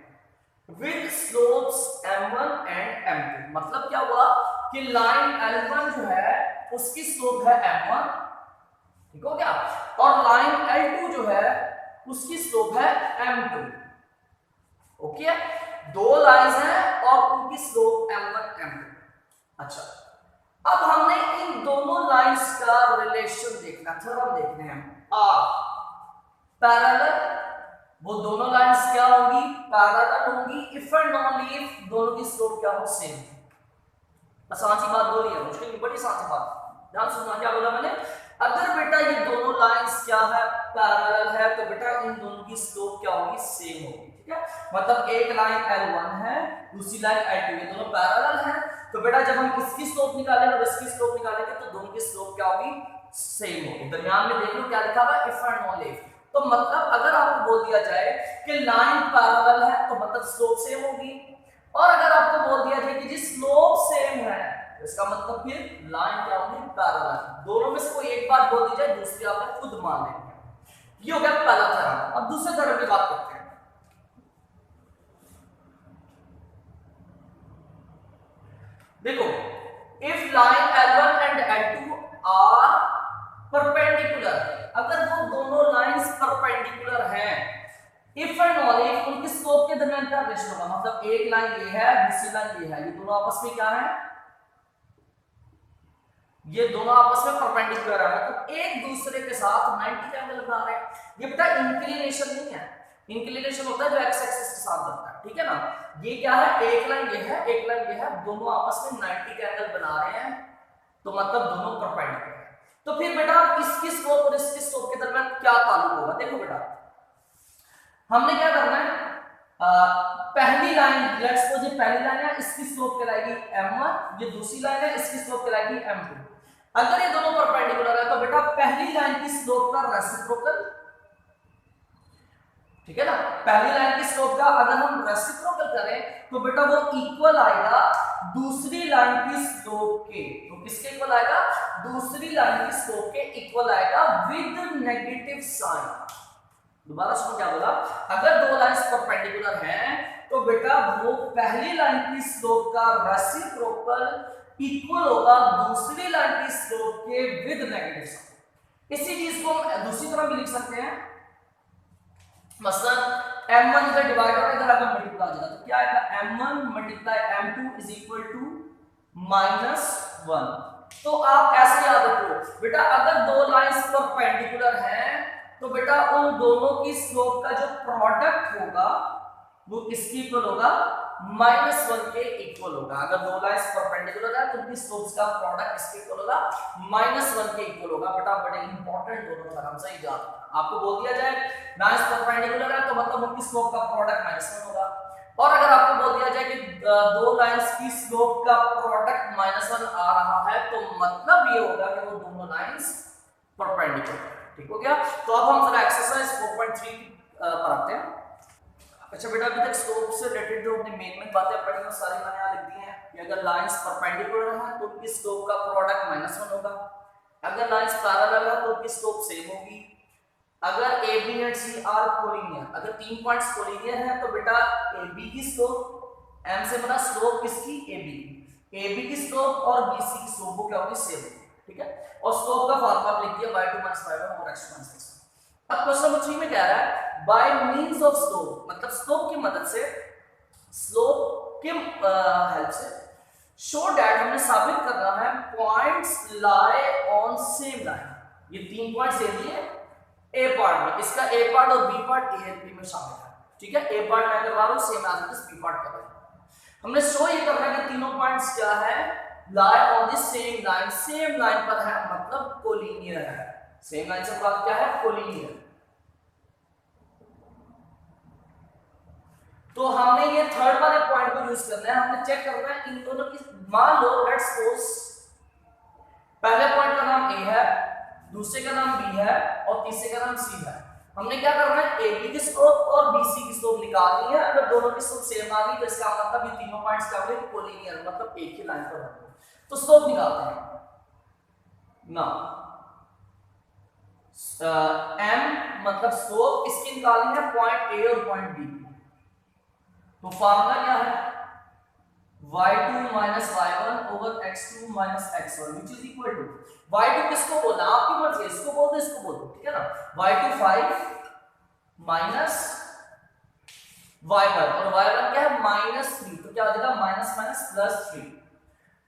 with slopes M1 and M2। मतलब क्या हुआ कि लाइन L1 जो है उसकी स्लोप है M1, ठीक हो गया, और लाइन L2 जो है उसकी स्लोप है M2, ओके। दो लाइंस हैं और उनकी स्लोप M1 M2। अच्छा, अब हमने इन दोनों लाइंस का रिलेशन देखना, थ्योरम देखने हैं। आर पैरेलल, वो दोनों लाइंस क्या होंगी, पैरेलल होंगी इफ एंड ओनली इफ दोनों की स्लोप क्या हो, सेम। आसान सी बात बोली है, मुश्किल नहीं, बड़ी आसान सी बात। ध्यान सुनना, क्या बोला मैंने, अगर बेटा ये दोनों लाइंस क्या है, पैरेलल है, तो बेटा इन दोनों की स्लोप क्या होगी, सेम होगी, ठीक है। मतलब एक लाइन L1 है, दूसरी लाइन L2, ये दोनों पैरेलल हैं, तो बेटा जब हम इसकी स्लोप निकालेंगे और इसकी स्लोप निकालेंगे तो दोनों की स्लोप क्या होगी, सेम होगी। दरमियान में देख लो क्या लिखा हुआ है, इफ एंड ओनली इफ। तो मतलब अगर आपको बोल दिया जाए कि लाइन पैरेलल है तो मतलब स्लोप सेम होगी, और अगर आपको बोल दिया जाए कि जी स्लोप सेम है, इसका मतलब फिर लाइन क्या होगी, पैरेलल। दोनों में से कोई एक बात बोल दी जाए, दूसरी आपने खुद मान लेनी। ये हो गया पहला थ्योरम। अब दूसरे थ्योरम की बात करते हैं। देखो, if line L1 and L2 are perpendicular, अगर वो दोनों लाइंस परपेंडिकुलर हैं, इफ एंड ओनली इफ उनकी स्लोप के दरमियान क्या रिलेशन होगा, मतलब एक लाइन ये है दूसरी लाइन ये है, ये दोनों आपस में क्या है, ये दोनों आपस में परपेंडिकुलर है, तो एक दूसरे के साथ 90 का एंगल बना रहे हैं। ये बेटा इंक्लिनेशन नहीं है, इंक्लिनेशन होता है जो एक्स एक्सिस के साथ बनता है, ठीक है ना। ये क्या है, एक लाइन ये है एक लाइन ये है, दोनों आपस में 90 का एंगल बना रहे हैं, तो मतलब दोनों परपेंडिकुलर है। तो फिर बेटा इसकी स्लोप और इसकी स्लोप के दरमियान क्या ताल्लुक होगा, देखो बेटा हमने क्या करना है, पहली लाइन लेट्स सपोज ये पहली लाइन है, इसकी स्लोप कहलाएगी m1, ये दूसरी लाइन है इसकी स्लोप कहलाएगी m2। अगर ये दोनों परपेंडिकुलर है तो बेटा पहली लाइन की स्लोप का रेसिप्रोकल, ठीक है ना, पहली लाइन की स्लोप का अगर हम रेसिप्रोकल करें तो बेटा वो इक्वल आएगा दूसरी लाइन की स्लोप के, तो किसके इक्वल आएगा, दूसरी लाइन की स्लोप के इक्वल आएगा विद नेगेटिव साइन। दोबारा सुनो क्या बोला, अगर दो लाइंस परपेंडिकुलर हैं तो बेटा वो पहली लाइन की स्लोप का रेसिप्रोकल इक्वल होगा दूसरी लाइन की स्लोप के विद नेगेटिव साइन। इसी चीज को हम दूसरी तरह भी लिख सकते हैं, मसलन m1 इधर डिवाइड और इधर अगर मल्टीप्लाई आ जाएगा तो क्या आएगा, m1 multiply m2 is equal to -1। तो आप ऐसे याद रखो बेटा अगर दो लाइंस परपेंडिकुलर हैं तो बेटा उन दोनों की स्लोप का जो प्रोडक्ट होगा वो किसकी इक्वल होगा, -1 के इक्वल होगा। अगर दो लाइंस परपेंडिकुलर है तो उनकी स्लोप्स का प्रोडक्ट किसके इक्वल होगा, -1 के इक्वल होगा। बेटा बड़े इंपॉर्टेंट दोनों थ्योरम से याद रखना। आपको बोल दिया जाए लाइंस परपेंडिकुलर है तो मतलब उनकी स्लोप का प्रोडक्ट -1 होगा, और अगर आपको बोल दिया जाए कि दो लाइंस की स्लोप का प्रोडक्ट -1 आ रहा है तो मतलब ये होगा कि वो दोनों लाइंस परपेंडिकुलर है। ठीक हो गया। तो अब हम जरा एक्सरसाइज 4.3 पर आते हैं। अच्छा बेटा अभी तक स्लोप से रिलेटेड जो अपनी मेन बातें पढ़ी हैं सारी मैंने यहाँ लिख दी हैं कि अगर लाइंस परपेंडिकुलर हैं तो उनकी स्लोप का प्रोडक्ट -1 होगा, अगर लाइंस पैरेलल है तो उनकी स्लोप सेम होगी, अगर A B and C are collinear, अगर तीन पॉइंट्स कोलिनियर हैं तो बेटा ए बी की स्लोप, एम से बना स्लोप किसकी, ए बी की स्लोप और बी सी की स्लोप वो क्या होगी, सेम होगी। ठीक है, और स्लोप का फार्मूला लिख दिया y2 - y1 और x2 - x1। अब क्वेश्चन नंबर 3 में कह रहा है बाय मींस ऑफ स्लोप, मतलब स्लोप की मदद से, स्लोप के हेल्प से शो दैट, हमने साबित करना है points lie on same line. ये तीन पॉइंट्स दे दिए ए पार्ट में, इसका ए पार्ट और बी पार्ट ए बी में शामिल है। ठीक है, ए पार्ट मैं करवा रहा हूं, same as it is B part कर रहा हूं। हमने शो ये करना है कि तीनों पॉइंट्स क्या है, lie on the same line, same line पर है मतलब कोलिनियर है। सेम लाइन से बात क्या है, कोलिनियर। तो हमने ये थर्ड वाले पॉइंट को यूज करना है, हमने चेक करना है इन दोनों की, मान लो लेट्स सपोज पहले पॉइंट का नाम ए है, दूसरे का नाम बी है और तीसरे का नाम सी है। हमने क्या करना है, ए बी की स्लोप और बी सी की स्लोप निकालनी है। अगर दोनों की स्लोप सेम आ गई तो इसका मतलब ये तीनों पॉइंट्स क्या होंगे, कोलिनियर, मतलब एक ही लाइन पर होंगे। तो स्लोप निकालते हैं ना, m मतलब स्लोप इसकी निकालनी है पॉइंट ए और पॉइंट बी। तो फार्मूला क्या है, y2 - y1 over x2 - x1 which is equal to, y2 किसको बोलना, आपकी मर्जी है, इसको बोल दो इसको बोल दो, ठीक है ना। y2 5 minus y1 और y1 क्या है, -3, तो क्या हो जाएगा -+3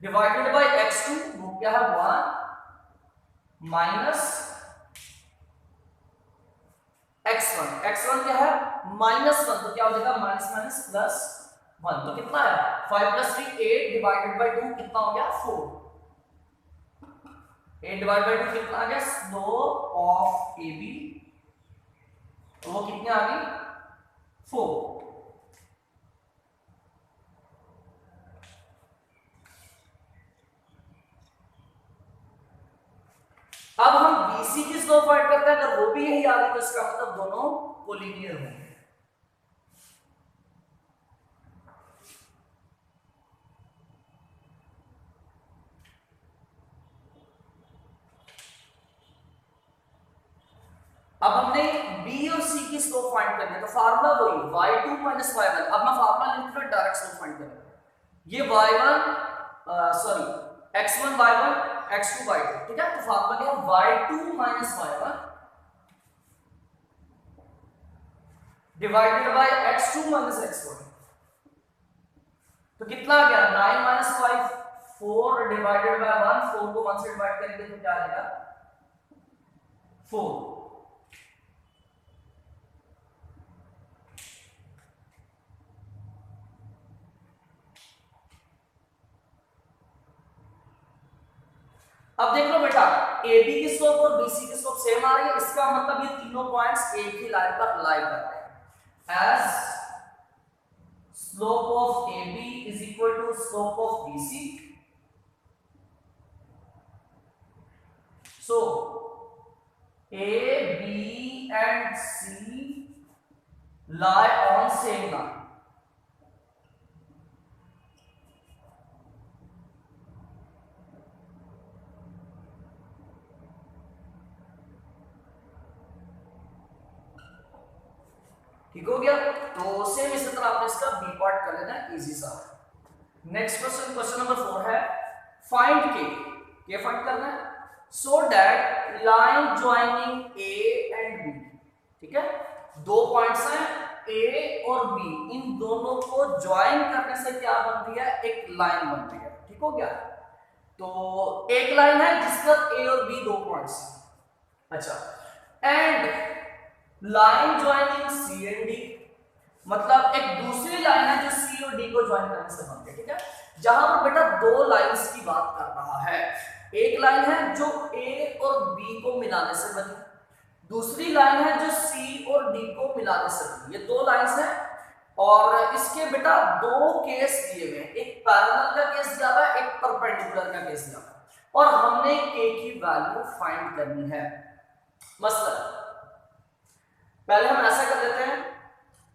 डिवाइडेड बाय x2, वो क्या है 1 minus x1 क्या है -1, तो क्या हो जाएगा -+1, तो कितना है 5 + 3 8 डिवाइडेड बाय 2 कितना हो गया 4, 8 डिवाइड बाय 2 कितना आ गया, स्लोप ऑफ ए बी, तो वो कितनी आ गई 4। अब हम BC की स्लोप फाइंड करते हैं, अगर वो भी यही आ गई तो इसका मतलब दोनों कोलिनियर होंगे। अब हमने B और C की स्लोप फाइंड करनी है, तो फार्मूला वही y2 - y1। अब मैं फार्मूला लिख रहा हूं, डायरेक्ट स्लोप फाइंड करेंगे। ये x1 y1 x2 y2, ठीक है। तो फार्मूला क्या है, y2 - y1 divided by x2 minus x1, तो कितना आ गया 9 माइनस 5, 4 डिवाइडेड बाय 1, 4 को 1 से डिवाइड करेंगे तो क्या आ जाएगा 4। अब देख लो बेटा, AB की स्लोप और BC की स्लोप सेम आ रही है, इसका मतलब ये तीनों पॉइंट्स एक ही लाइन पर लाई कर रहे हैं। As slope of AB is equal to slope of BC, so A, B and C lie on same line। ठीक हो गया, तो सेम इसी तरह आपने इसका बी पार्ट कर लेना है, इजी सा। नेक्स्ट क्वेश्चन, क्वेश्चन नंबर 4 है फाइंड के फाइंड करना है so that line joining A and B, ठीक है, दो पॉइंट्स हैं ए और बी, इन दोनों को ज्वाइन करने से क्या बन रही है, एक लाइन बन रही है। ठीक हो गया, तो एक लाइन है जिस पर ए और बी दो पॉइंट्स हैं। अच्छा, and line joining C and D, मतलब एक दूसरी लाइन है जो सी और डी को ज्वाइन करने से बनती है। ठीक है, जहां पर बेटा दो लाइंस की बात कर रहा है, एक लाइन है जो ए और बी को मिलाने से बनी, दूसरी लाइन है जो सी और डी को मिलाने से बनी। ये दो लाइंस हैं और इसके बेटा दो केस दिए हुए हैं, एक पैरेलल का केस दिया हुआ है, एक परपेंडिकुलर का केस दिया हुआ है, और हमने के की वैल्यू फाइंड करनी है। मसलन पहले हम ऐसा कर लेते हैं,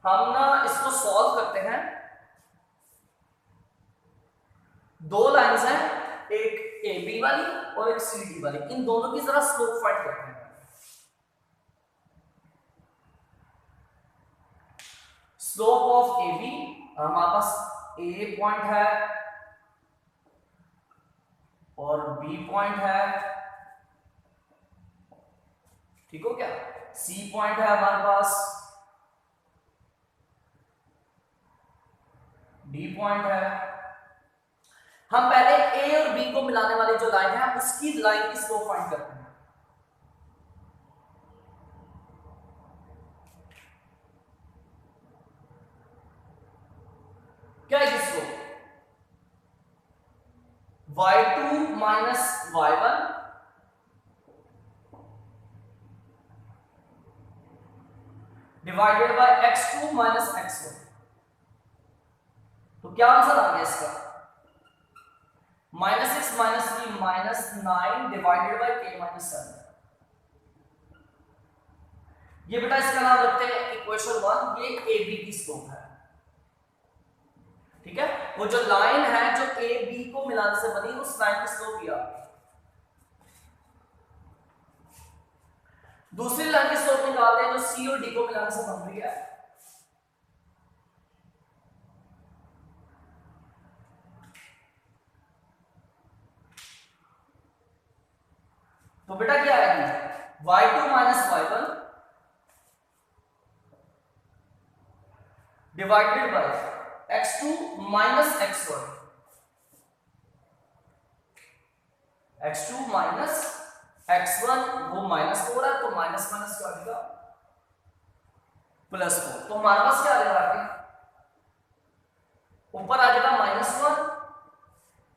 हम ना इसको सॉल्व करते हैं। दो लाइंस हैं, एक ए बी वाली और एक सी डी वाली, इन दोनों की जरा स्लोप फाइंड करते हैं। स्लोप ऑफ ए बी, हमारे पास ए पॉइंट है और बी पॉइंट है। ठीक हो क्या, सी पॉइंट है हमारे पास, डी पॉइंट है। हम पहले ए और बी को मिलाने वाली जो लाइन है उसकी लाइन की स्लोप फाइंड करते हैं। क्या है slope, y2 minus y1 divided by x2 minus x1। तो क्या आंसर आ गया इसका, -6 minus 3 minus 9 divided by k minus 7। ये बेटा इसका नाम रखते हैं इक्वेशन 1, ये ए बी की स्लोप है। ठीक है, वो जो लाइन है जो ए बी को मिलाने से बनी, उस लाइन की स्लोप ये आ गई। दूसरी लाइन की स्लोप निकालते हैं जो सी और डी को मिलाने से बन रही है। तो बेटा क्या आएगी, y2 minus y1 divided by x2 minus x1, x2 minus x1, वो माइनस 4 है तो माइनस माइनस क्या आ जाएगा +4। तो हमारे पास क्या आ जाएगा, ऊपर आ जाएगा -1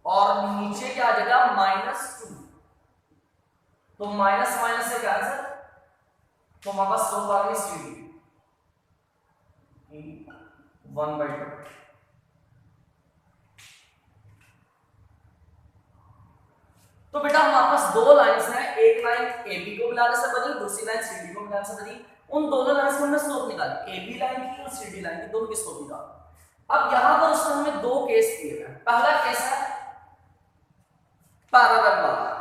और नीचे क्या आ जाएगा -2। तो माइनस माइनस से कैंसिल, तो हमारे पास स्लोप आ गई सी डी 1/2। तो बेटा हमारे पास दो लाइंस हैं, एक लाइन ए बी को मिलाने से बनी, दूसरी लाइन सी डी को मिलाने से बनी। उन दोनों लाइंस की हमने स्लोप निकाली, ए बी लाइन की और सी डी लाइन की, दोनों की स्लोप निकाली। अब यहां पर उसने हमें दो केस दिए हैं। पहला केस है पैरेलल वाला,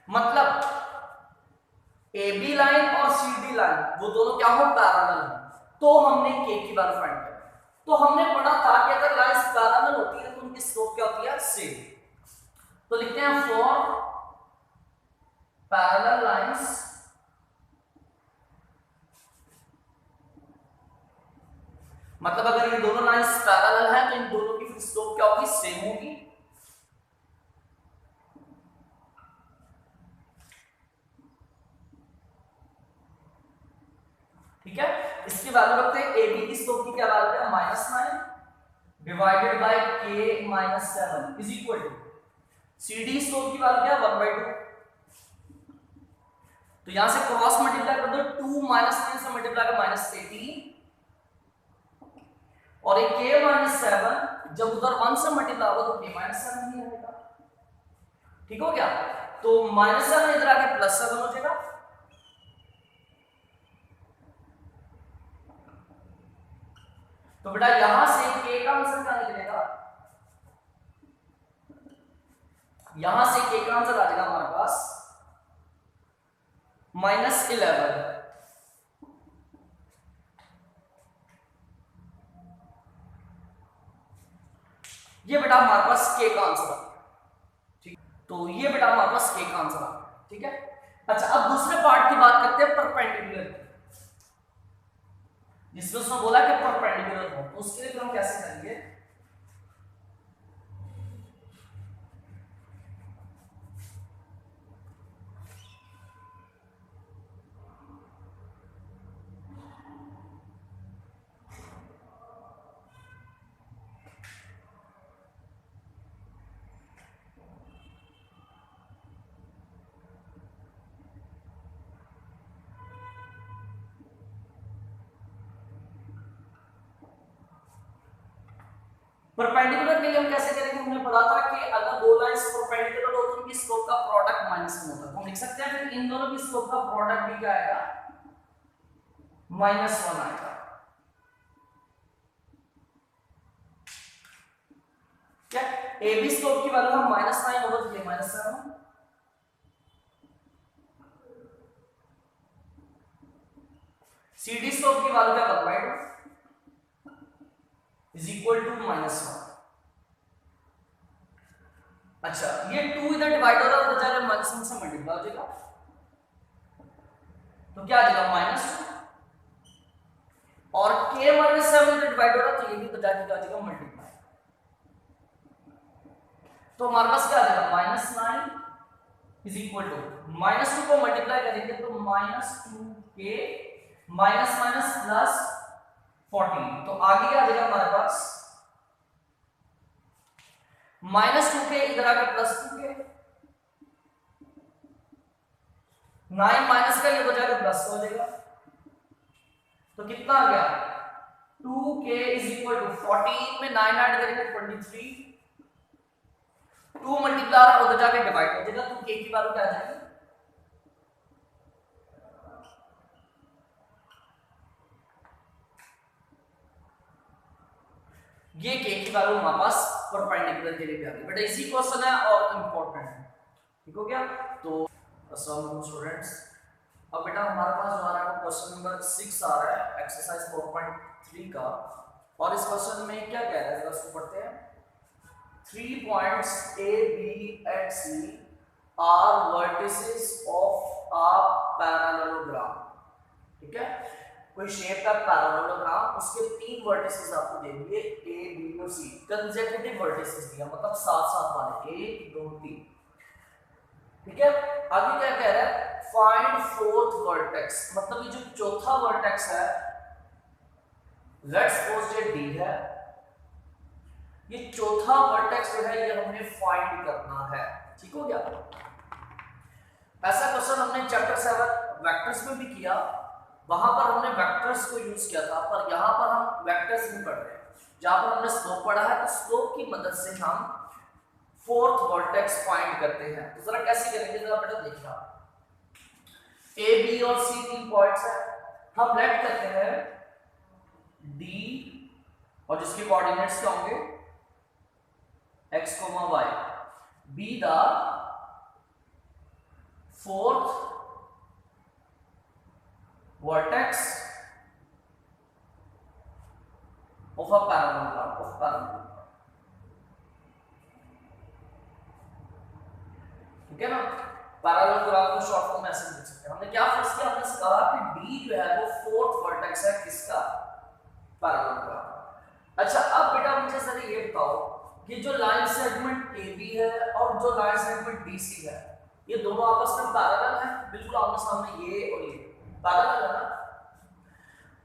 मतलब ए बी लाइन और सी डी लाइन वो दोनों क्या हो, पैरेलल है, तो हमने के की वैल्यू फाइंड करनी। तो हमने पढ़ा था कि अगर लाइंस पैरेलल होती है तो उनकी स्लोप क्या होती है, सेम। तो लिखते हैं फॉर पैरेलल लाइंस मतलब अगर ये दोनों लाइंस पैरेलल है तो इन दोनों की फिर स्लोप क्या होगी, सेम होगी। ठीक है, इसकी वैल्यू रखते हैं, ए बी की स्लोप की क्या वैल्यू है, -9 divided by k - 7 is equal to C D slope की वैल्यू क्या है, 1/2। तो यहां से क्रॉस मल्टीप्लाई कर दो, 2 - 9 से मल्टीप्लाई कर -18 और ये k - 7 जब उधर 1 से मल्टीप्लाई होगा तो k - 7 ही रहेगा। ठीक हो गया, तो -7 इधर आके +7 हो जाएगा। तो बेटा यहां से k का आंसर क्या निकलेगा, यहां से k का आंसर आ जाएगा हमारे पास -11। ये बेटा हमारे पास k का आंसर आ गया। ठीक, तो ये बेटा हमारे पास k का आंसर आ गया। ठीक है, अच्छा अब दूसरे पार्ट की बात करते हैं, परपेंडिकुलर की, जिसमें उसने बोला कि परपेंडिकुलर हो, तो उसके लिए हम कैसे करेंगे, परपेंडिकुलर के लिए हम कैसे करेंगे, हमने पढ़ा था कि अगर दो लाइंस परपेंडिकुलर हो तो उनकी स्लोप का प्रोडक्ट -1 होता है, तो हम लिख सकते हैं फिर इन दोनों की स्लोप का प्रोडक्ट भी क्या आएगा, -1 आएगा। क्या ए बी स्लोप की वैल्यू हम -9 होगा तो ये -7, सी डी स्लोप की वैल्यू क्या, 1/2 इज इक्वल टू -1। अच्छा ये 2 इधर डिवाइड हो रहा है, उधर -1 से मल्टीप्लाई हो जाएगा, तो क्या आ जाएगा -2, और k - 7 इधर डिवाइड हो रहा है तो ये भी तो जाके क्या आ जाएगा, मल्टीप्लाई। तो हमारे पास क्या आ जाएगा, -9 इज इक्वल टू -2 को मल्टीप्लाई करेंगे तो -2k माइनस प्लस 14, तो आगे क्या आ जाएगा हमारे पास -2k इधर आके +2k, 9 माइनस का ये हो जाएगा प्लस हो जाएगा, तो कितना आ गया 2k इज इक्वल टू 14 में 9 ऐड करेंगे 23, 2 मल्टीप्लाई उधर जाके डिवाइड हो जाएगा, तो k की वैल्यू क्या आ जाएगी, ये k की वैल्यू हमारे पास परपेंडिकुलर के लिए भी आ गई। बेटा इसी क्वेश्चन है और इंपॉर्टेंट है, ठीक हो गया। तो अस्सलाम वालेकुम स्टूडेंट्स, अब बेटा हमारे पास जो आ रहा है क्वेश्चन नंबर 6 आ रहा है एक्सरसाइज 4.3 का, और इस क्वेश्चन में क्या कह रहा है जरा इसको पढ़ते हैं। 3 points A, B and C are vertices of a parallelogram, ठीक है, कोई शेप का पैरेललोग्राम, उसके 3 वर्टिसेस आपको दे दिए A, B और C, कंसेक्यूटिव वर्टिसेस दिया, मतलब साथ साथ वाले 1 2 3, ठीक है। आगे क्या कह रहा है, फाइंड फोर्थ वर्टेक्स, मतलब ये जो चौथा वर्टेक्स है, लेट्स सपोज ये D है, ये चौथा वर्टेक्स जो है ये हमें फाइंड करना है, ठीक हो गया। ऐसा क्वेश्चन हमने चैप्टर 7 वेक्टर्स में भी किया, वहां पर हमने वेक्टर्स को यूज किया था, पर यहां पर हम वेक्टर्स नहीं पढ़ रहे हैं, जहां पर हमने स्लोप पढ़ा है, तो स्लोप की मदद से हम फोर्थ वर्टेक्स फाइंड करते हैं। तो जरा कैसे करेंगे, जरा बेटा देखिए, ए बी और सी 3 पॉइंट्स है, हम लेट करते हैं डी और जिसके कोऑर्डिनेट्स क्या होंगे x, y, be the fourth vertex of a parallelogram, ठीक है ना। पैरेललोग्राम को शॉर्ट फॉर्म में ऐसे लिख सकते हैं। हमने क्या फर्स्ट किया, हमने कहा कि D जो है वो फोर्थ वर्टेक्स है किसका, पैरेललोग्राम। ये जो लाइन सेगमेंट ए बी है और जो लाइन सेगमेंट डी सी है, ये दोनों आपस में पैरेलल हैं, बिल्कुल आमने सामने, ये और ये पैरेलल है ना।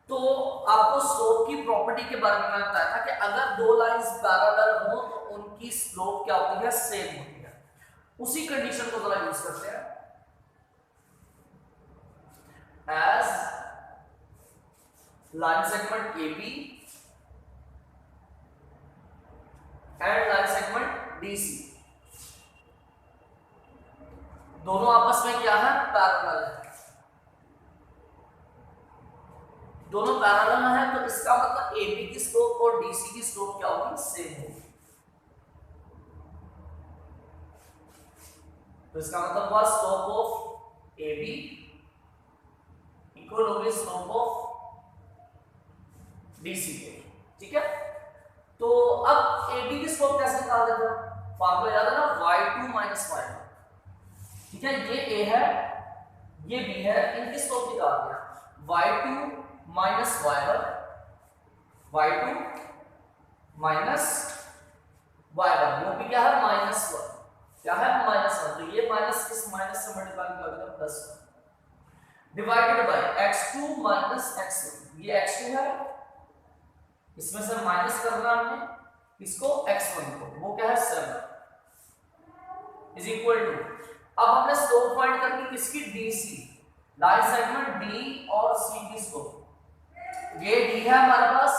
तो आपको स्लोप की प्रॉपर्टी के बारे में बताया था कि अगर दो लाइंस पैरेलल हो तो उनकी स्लोप क्या होती है, सेम होती है। उसी कंडीशन को जरा यूज करते हैं। As line segment A B and line segment D C दोनों आपस में क्या है, पैरेलल है। दोनों पैरेलल है तो इसका मतलब ए बी की स्लोप और डी सी की स्लोप क्या होगी, सेम होगी। तो इसका मतलब हुआ slope of A B equal होगी स्लोप ऑफ डी सी के। ठीक है, तो अब ए बी की स्लोप कैसे निकाल देते हैं, फॉर्मूला याद है ना, y2 माइनस y1। ठीक है, ये ए है ये बी है, इनकी स्लोप निकाल दिया, y2 minus y1, y2 minus y1, वो भी क्या है, -1, क्या है, -1। तो ये माइनस इस माइनस से मल्टीप्लाई कर देगा, +1 divided by x2 minus x1। ये x2 है, इसमें से माइनस करना हमने, इसको x1 को, वो क्या है 7 इज इक्वल टू, अब हमने स्लोप फाइंड करनी किसकी, डीसी, लाइन सेगमेंट डी और सी की स्लोप। ये डी है हमारे पास,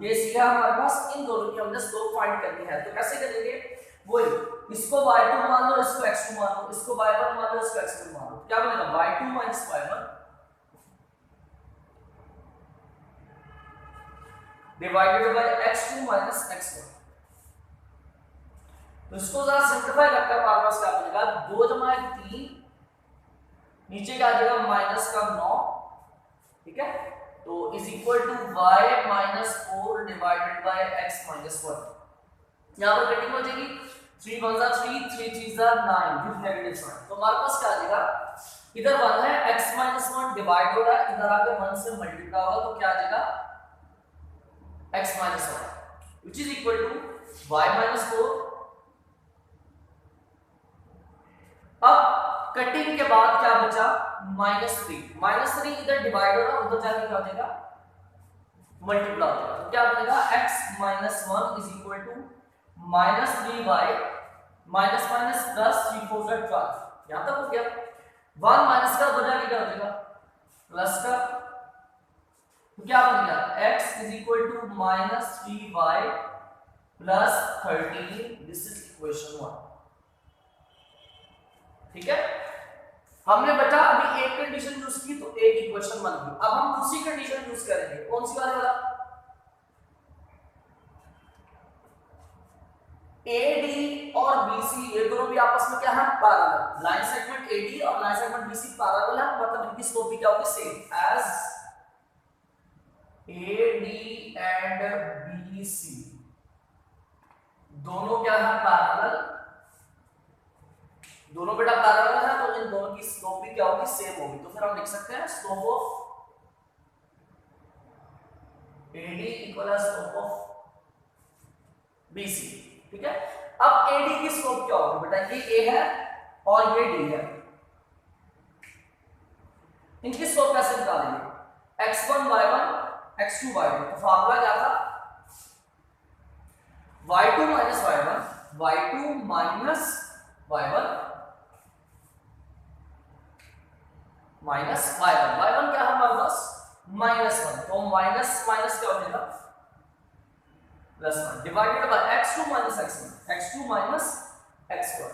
ये सी है हमारे पास, इन दोनों की हमने स्लोप फाइंड करनी है। तो कैसे करेंगे, वही, इसको y2 मान लो, इसको x2 मान लो, इसको y1 मान लो, इसको x1 मान लो, क्या बनेगा, y2 minus y1 divided by x2 minus x1। तो इसको जरा सिंपलीफाई करके हमारे पास क्या बनेगा, 2 जमा 3, नीचे क्या आ जाएगा -9। ठीक है, तो is equal to y minus 4 divided by x minus 1। यहां पर कटिंग हो जाएगी, 3 1 3, 3 3 9 विद नेगेटिव साइन। तो हमारे पास क्या आ जाएगा, इधर 1 है, x माइनस 1 डिवाइड हो रहा है, इधर आके 1 से मल्टीप्लाई होगा, तो क्या आ जाएगा, x minus 1 which is equal to y minus 4। अब कटिंग के बाद क्या बचा, -3 इधर डिवाइड हो रहा है, उधर जाके क्या हो जाएगा, मल्टीप्लाई हो जाएगा। तो क्या बनेगा, x minus 1 is equal to -3y minus minus plus 3 4 12। यहां तक हो गया, 1 माइनस का बजा के क्या हो जाएगा, प्लस का, तो क्या बन गया, x is equal to -3y plus 13। This is equation 1। ठीक है, हमने बता अभी एक कंडीशन यूज की तो एक इक्वेशन बन गई। अब हम दूसरी कंडीशन यूज करेंगे, कौन सी वाला, AD और BC ये दोनों भी आपस में क्या है, पैरेलल। लाइन सेगमेंट AD और लाइन सेगमेंट BC पैरेलल है, मतलब इनकी स्लोप भी क्या होगी, same as AD and BC दोनों क्या है, पैरेलल। दोनों बेटा पैरेलल है, तो इन दोनों की स्लोप भी क्या होगी, सेम होगी। तो फिर हम लिख सकते हैं slope of AD equal slope of BC। ठीक है, अब AD की स्लोप क्या होगी बेटा, ये A है और ये D है, इनकी स्लोप कैसे निकालेंगे, x1 y1 x2 y2। तो फार्मूला क्या था, y2 minus y1 y2 minus y1 minus y1 y1 क्या है हमारे पास, -1। तो माइनस माइनस क्या हो जाएगा, +1 divided by x2 minus x1 x2 minus x1।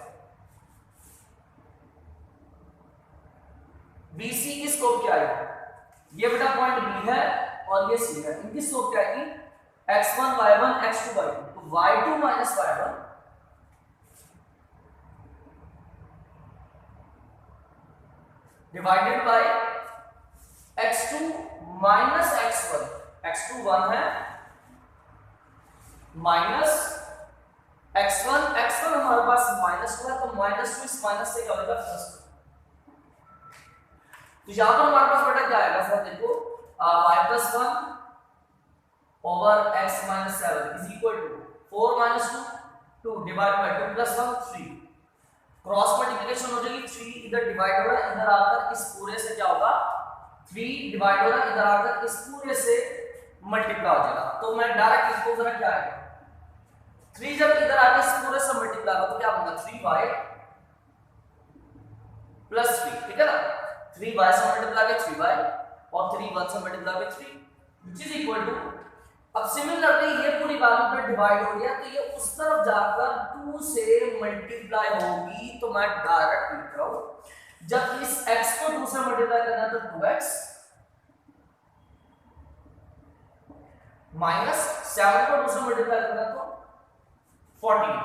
BC की स्लोप क्या है, ये बेटा पॉइंट B है और ये C है, इनकी स्लोप क्या आएगी, x1 y1 x2 y2। तो y2 minus y1 divided by x2 minus x1 x2 1 है माइनस x1 हमारे पास -2 है, तो -2 इस माइनस से क्या हो जाएगा, +2। तो यहां पर हमारे पास बेटा क्या आएगा, सर देखो y+1 over x -7 is equal to 4 - 2 2 divide by 2 plus 1 3, cross multiplication हो जाएगी, 3 इधर डिवाइड हो रहा है, इधर आकर इस पूरे से क्या होगा 3 डिवाइड हो रहा है, इधर आकर इस पूरे से मल्टीप्लाई हो जाएगा। तो मैं डायरेक्ट इसको जरा क्या आएगा 3 जब इधर आके इस पूरे से मल्टीप्लाई होगा तो क्या बनेगा 3y प्लस 3, ठीक है ना। 3y से मल्टीप्लाई के 3y और 3 1 से मल्टीप्लाई के 3 व्हिच इज इक्वल टू, अब सिमिलरली ये पूरी वैल्यू पे डिवाइड हो गया तो ये उस तरफ जाकर 2 से मल्टीप्लाई होगी, तो मैं डायरेक्ट लिख रहा हूं जब इस x को 2 से मल्टीप्लाई करना है तो 2x माइनस 7 को 2 से मल्टीप्लाई करना है तो 14।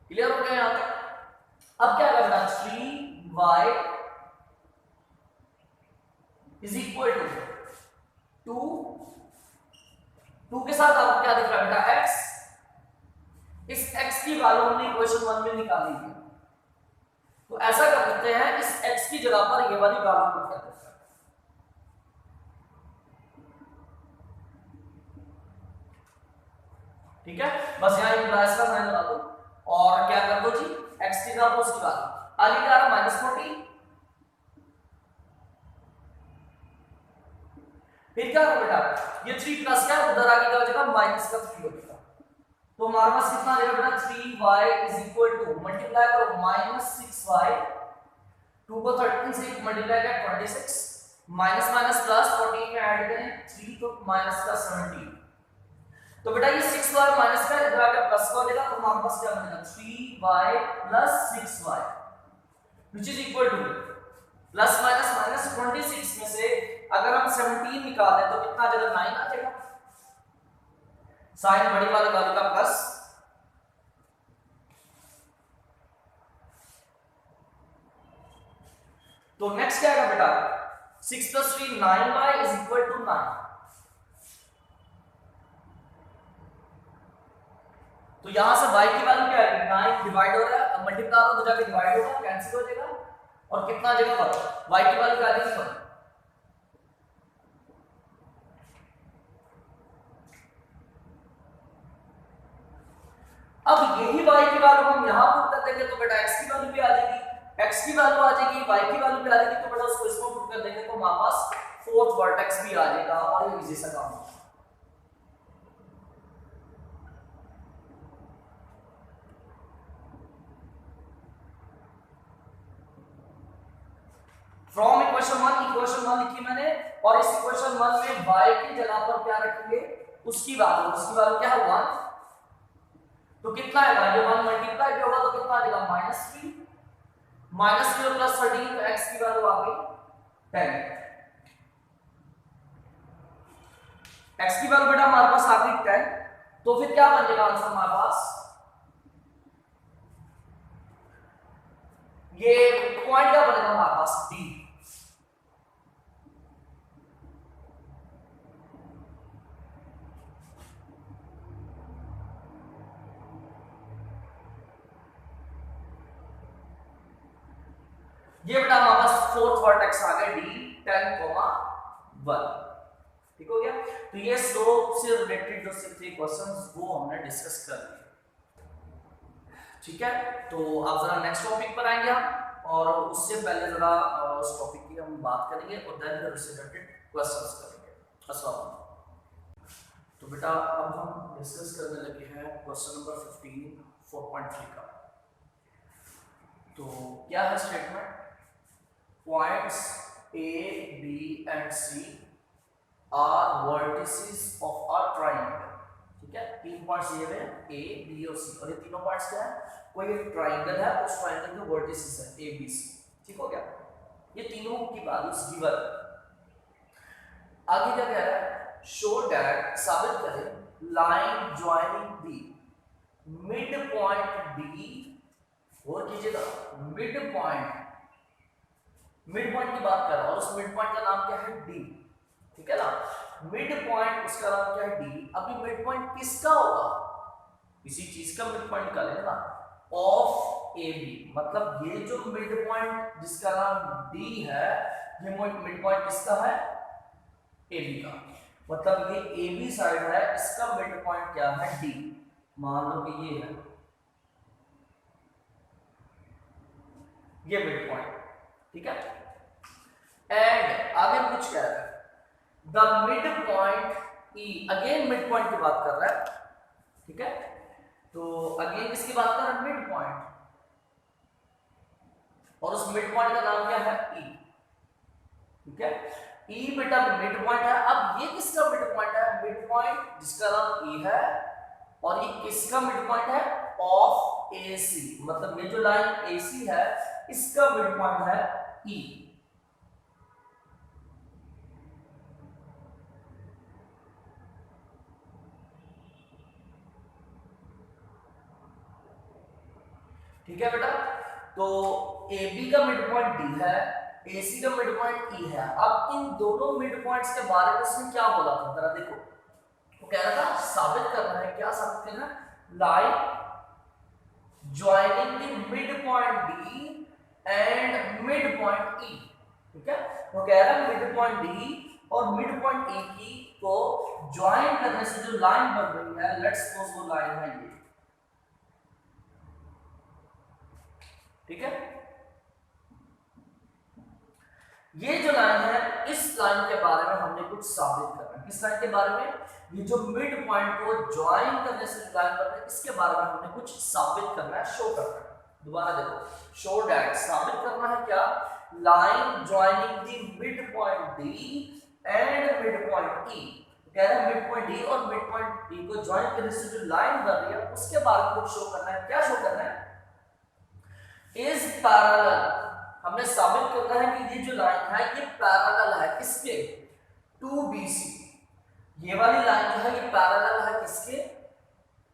क्लियर हो गया यहां तक। अब क्या करना 3y इज इक्वल टू 2 के साथ आपको क्या दिख रहा है बेटा x, इस x की वैल्यू हमने इक्वेशन 1 में निकाली है, तो ऐसा कर सकते हैं इस x की जगह पर ये वाली वैल्यू पुट कर देते हैं, ठीक है। बस यहां इंप्लाइज का साइन लगा दो और क्या कर दो जी x की जगह पर उसकी वैल्यू आगे क्या आ रहा -14, फिर क्या होगा बेटा ये 3 प्लस क्या उधर आगे क्या हो जाएगा माइनस का 3 हो जाएगा, तो हमारे पास कितना आ जाएगा बेटा 3y is equal to multiply करो -6y, 2 को 13 से मल्टीप्लाई करें 26 माइनस माइनस प्लस 14 में ऐड करें 3 तो माइनस का 17, तो बेटा ये 6y माइनस का इधर आकर प्लस का हो जाएगा, तो हमारे पास क्या बनेगा 3y plus 6y which is equal two plus minus minus 26 में से अगर हम 17 निकाल दें तो कितना आ जाएगा 9 आ जाएगा, साइन बड़ी वाले वैल्यू का प्लस, तो नेक्स्ट क्या आएगा बेटा 6 + 3 9y इज इक्वल टू 9, तो यहां से y की वैल्यू क्या आएगी 9 डिवाइड हो रहा है, अब मल्टीप्लाई हो तो जाके डिवाइड होगा कैंसिल हो जाएगा और कितना आ जाएगा पता y की वैल्यू क्या आ जाएगी पता। अब यही y की वैल्यू हम यहां पुट कर देंगे तो बेटा x की वैल्यू भी आ जाएगी, x की वैल्यू आ जाएगी, y की वैल्यू भी आ जाएगी, तो बेटा उसको इसको पुट कर देंगे तो हमारे पास फोर्थ वर्टेक्स भी आ जाएगा और ये इजी सा काम है। फ्रॉम इक्वेशन 1 लिखी मैंने और इस इक्वेशन 1 में y की जगह पर क्या रखेंगे उसकी वैल्यू क्या है 1, तो कितना आएगा ये 1 मल्टीप्लाई भी होगा तो कितना आ जाएगा -3 और प्लस 13 तो x की वैल्यू आ गई 10, x की वैल्यू बेटा हमारे पास आ गई 10, तो फिर क्या बन जाएगा आंसर हमारे पास ये पॉइंट क्या बनेगा हमारे पास D, ये बेटा हमारे पास फोर्थ वर्टेक्स आ गया D 10,1, ठीक हो गया। तो ये स्लोप से रिलेटेड जो 3 क्वेश्चंस वो हमने डिस्कस कर लिए, ठीक है। तो आप जरा नेक्स्ट टॉपिक पर आएंगे हम और उससे पहले जरा उस टॉपिक की हम बात करेंगे और देन फिर उससे रिलेटेड क्वेश्चंस करेंगे। अस्सलाम वालेकुम। तो बेटा अब हम डिस्कस करने लगे हैं क्वेश्चन नंबर 15 4.3 का। तो क्या है statement, points A, B and C are vertices of a triangle, ठीक है। 3 पॉइंट्स ये हैं A, B और C और ये तीनों पॉइंट्स क्या है कोई एक ट्राइंगल है, उस ट्राइंगल के वर्टिसेस है A, B, C, ठीक हो गया। ये तीनों की वैल्यूज गिवन, आगे क्या कह रहा है शो दैट साबित करें लाइन ज्वाइनिंग दी मिड पॉइंट D, और कीजिएगा मिड पॉइंट की बात कर रहा हूं और उस मिड पॉइंट का नाम क्या है D, ठीक है ना। मिड पॉइंट उसका नाम क्या है D, अभी मिड पॉइंट किसका होगा किसी चीज का मिड पॉइंट निकालेंगे ना ऑफ AB, मतलब ये जो मिड पॉइंट जिसका नाम D है ये मिड पॉइंट किसका है AB का, मतलब ये AB साइड है इसका मिड पॉइंट क्या है D, मान लो कि ये मिड पॉइंट, ठीक है। एंड आगे कुछ कह रहा है, the mid point E, again mid point की बात कर रहा है, ठीक है। तो अगेन किसकी बात कर रहा है, मिड पॉइंट, और उस मिड पॉइंट का नाम क्या है, ई, ठीक है। ई बेटा मिड पॉइंट है। अब ये किसका मिड पॉइंट है, मिड पॉइंट जिसका नाम ई है, और ये किसका मिड पॉइंट है, ऑफ एसी, मतलब ये जो लाइन एसी है इसका मिड पॉइंट है ई। ठीक है बेटा, तो AB का मिड पॉइंट डी है, AC का मिड पॉइंट ई है। अब इन दोनों मिड पॉइंट्स के बारे में उसने क्या बोला था, जरा देखो। वो कह रहा था साबित करना है, क्या साबित करना है, line joining the mid point D and mid point ई, ठीक है। वो कह रहा है मिड पॉइंट डी और मिड पॉइंट ई की को ज्वाइन करने से जो लाइन बन रही है, लेट्स सपोज वो लाइन है ये, ठीक है। ये जो लाइन है, इस लाइन के बारे में हमने कुछ साबित करना है। किस लाइन के बारे में, ये जो मिड पॉइंट को ज्वाइन करने से जो लाइन बनती है, इसके बारे में हमने कुछ साबित करना है, शो करना है। दोबारा देखो, शो दैट, साबित करना है क्या, line joining the mid point D and mid point ई। कह रहा है मिड पॉइंट डी और मिड पॉइंट ई को ज्वाइन करने से जो लाइन बन रही है उसके बारे में कुछ शो करना है। क्या शो करना है, इज पैरेलल। हमने साबित करना है कि ये जो लाइन है ये पैरेलल है किसके, टू BC। ये वाली लाइन जो है ये पैरेलल है किसके,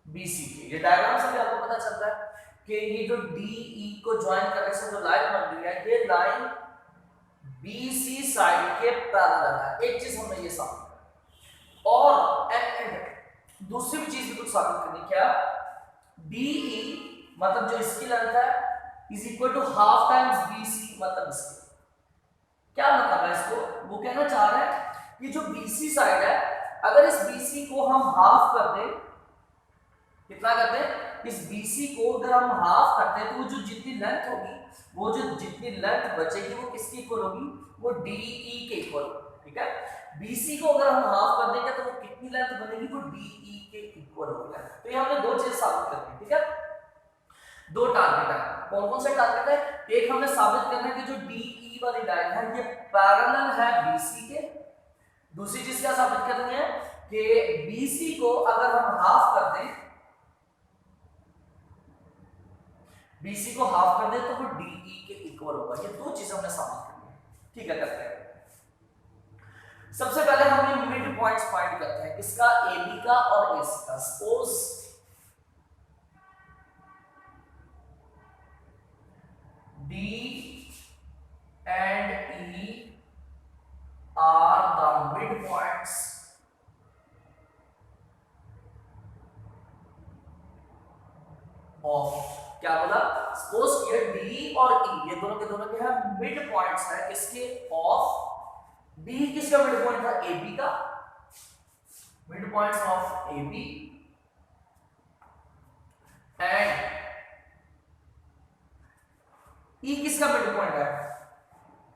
BC के। ये डायग्राम से भी आपको पता चलता है कि ये जो DE को ज्वाइन करने से जो लाइन बन रही है, ये लाइन BC साइड के पैरेलल है। एक चीज हमने ये साबित की, और एंड दूसरी चीज भी कुछ साबित करनी, क्या, DE मतलब जो इसकी लेंथ है is equal to half times BC, मतलब इसके क्या मतलब है, इसको वो कहना चाह रहा है कि जो BC साइड है, अगर इस BC को हम हाफ कर दें, कितना करते हैं, इस BC को अगर हम हाफ करते हैं तो वो जो जितनी लेंथ होगी, वो जो जितनी लेंथ बचेगी वो किसकी इक्वल होगी, वो DE के इक्वल, ठीक है। BC को अगर हम हाफ कर देंगे तो वो कितनी लेंथ बनेगी, वो DE के इक्वल होगा। तो ये हमने दो चीज साबित कर दी, ठीक है। दो टारगेट है, कौन कौन से टारगेट है, एक हमने साबित करना है कि जो DE वाली लाइन है ये पैरेलल है BC के। दूसरी चीज क्या साबित करनी है कि BC को अगर हम हाफ कर दें, BC को हाफ कर दें तो वो DE के इक्वल होगा। ये दो चीज हमने साबित करनी है, ठीक है। करते हैं, सबसे पहले हम ये मिड पॉइंट्स फाइंड करते हैं, किसका, AB का और AC का। Suppose D and E are the midpoints of, क्या बोला, सपोज ये D और E ये दोनों के दोनों के हैं मिड पॉइंट्स है किसके, ऑफ D। किसका मिड पॉइंट था, AB का, mid points of AB and E किसका मिड पॉइंट है,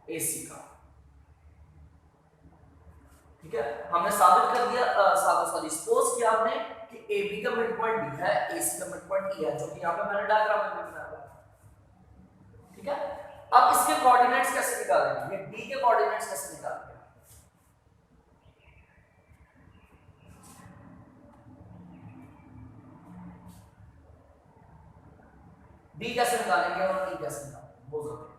AC का, ठीक है। हमने साबित कर दिया, सॉरी सपोज किया हमने कि AB का मिड पॉइंट D है, AC का मिड पॉइंट E है, जो कि यहां पे मैंने डायग्राम में लिखा है, ठीक है। अब इसके कोऑर्डिनेट्स कैसे निकालेंगे, ये D के कोऑर्डिनेट्स कैसे निकालेंगे, D कैसे निकालेंगे और E कैसे निकालेंगे, वो जरूरी है।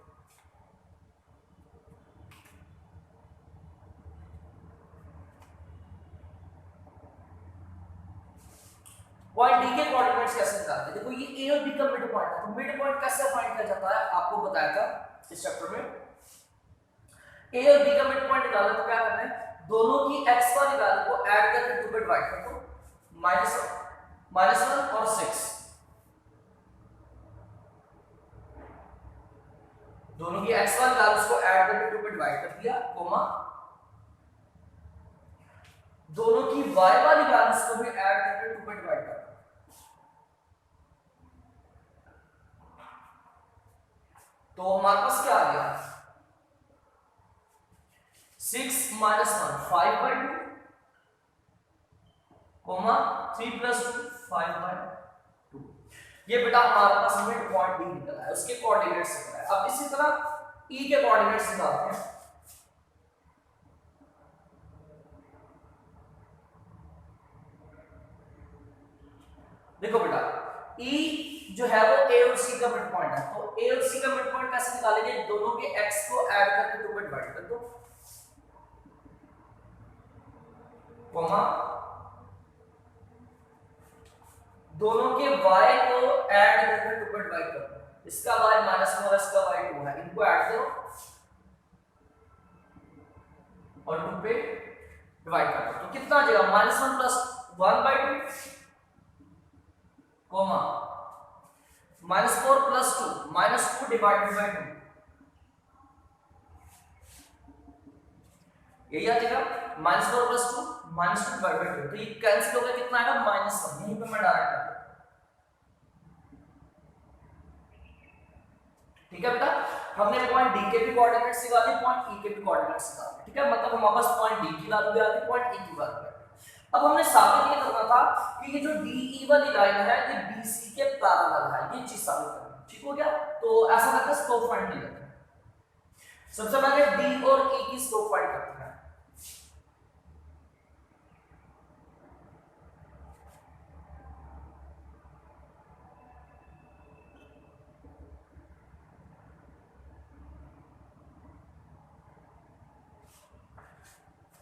पॉइंट डी के कोऑर्डिनेट्स कैसे निकालते हैं, देखो ये ए और बी का मिड पॉइंट है, तो मिड पॉइंट कैसे फाइंड किया जाता है, आपको बताया था इस चैप्टर में। ए और बी का मिड पॉइंट निकालना तो क्या करना है, दोनों की एक्स का निकालने को ऐड करके 2 पे डिवाइड कर दो, -1 और 6, दोनों की एक्स का निकाल उसको ऐड करके 2 पे डिवाइड कर दिया, कोमा दोनों की y वाली वैल्यूज को भी ऐड करके 2 पे डिवाइड कर दो, तो हमारे पास क्या आ गया 6 माइनस 1 5/2 कोमा 3 प्लस 2 5/2। ये बेटा हमारे पास मिड पॉइंट डी निकला है, उसके कोऑर्डिनेट्स निकला है। अब इसी तरह ई के कोऑर्डिनेट्स निकालते हैं। देखो बेटा ई जो है वो ए और सी का मिड पॉइंट है, तो ए और सी का मिड पॉइंट कैसे निकालेंगे, दोनों के x को ऐड करके 2 में डिवाइड कर दो, कोमा दोनों के y को ऐड करके 2 में डिवाइड कर दो, इसका y -4 इसका y 2 है, इनको ऐड करो और 2 पे डिवाइड कर दो, तो कितना आ जाएगा -1 plus 1/2 comma -4 plus 2 -2 divided by 2, यही आ जाएगा -4 प्लस 2 -2 डिवाइडेड बाय 2, तो ये कैंसिल हो गया, कितना आएगा -1, यहीं पे मैं डायरेक्ट कर दूं। ठीक है बेटा, हमने पॉइंट डी के भी कोऑर्डिनेट्स निकाले, पॉइंट ई के भी कोऑर्डिनेट्स निकाले, ठीक है, मतलब हमारे पास पॉइंट डी की वैल्यू भी आ गई, पॉइंट ई की वैल्यू भी आ गई। अब हमने साबित ये करना था कि ये जो DE वाली लाइन है ये BC के पैरेलल है, ये चीज साबित करनी है, ठीक हो गया। तो ऐसा करते हैं स्लोप फाइंड करते हैं। सबसे पहले D और E की स्लोप फाइंड करते हैं।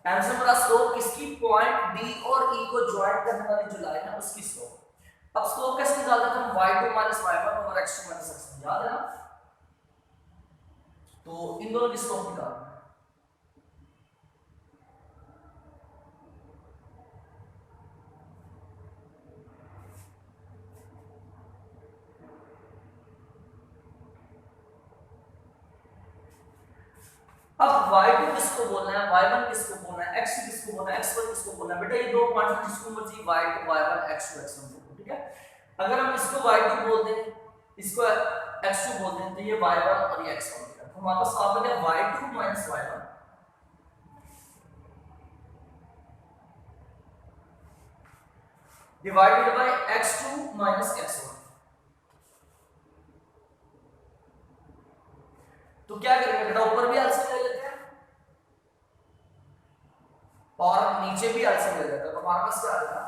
आंसर मेरा स्लोप किसकी, पॉइंट D और E को ज्वाइन करने वाली जो लाइन है उसकी स्लोप। अब स्लोप कैसे निकालते हैं हम, y2 y1 over x2 x1, याद है ना, तो इन दोनों की स्लोप निकालना है। अब y2 किसको बोलना है, y1 किसको बोलना है, x2 किसको बोलना है, x1 किसको बोलना है, बेटा ये दो पॉइंट जिसको मर्जी y2 y1 x2 x1 बोलो, ठीक है। अगर हम इसको y2 बोल दें, इसको x2 बोल दें, तो ये y1 और ये x1 हो गया, तो हमारे पास आ गया y2 y1 divided by x2 x1। तो क्या करेंगे बेटा, ऊपर भी एलसीएम ले लेते हैं और नीचे भी एलसीएम ले लेते हैं, तो हमारे पास क्या आ जाएगा,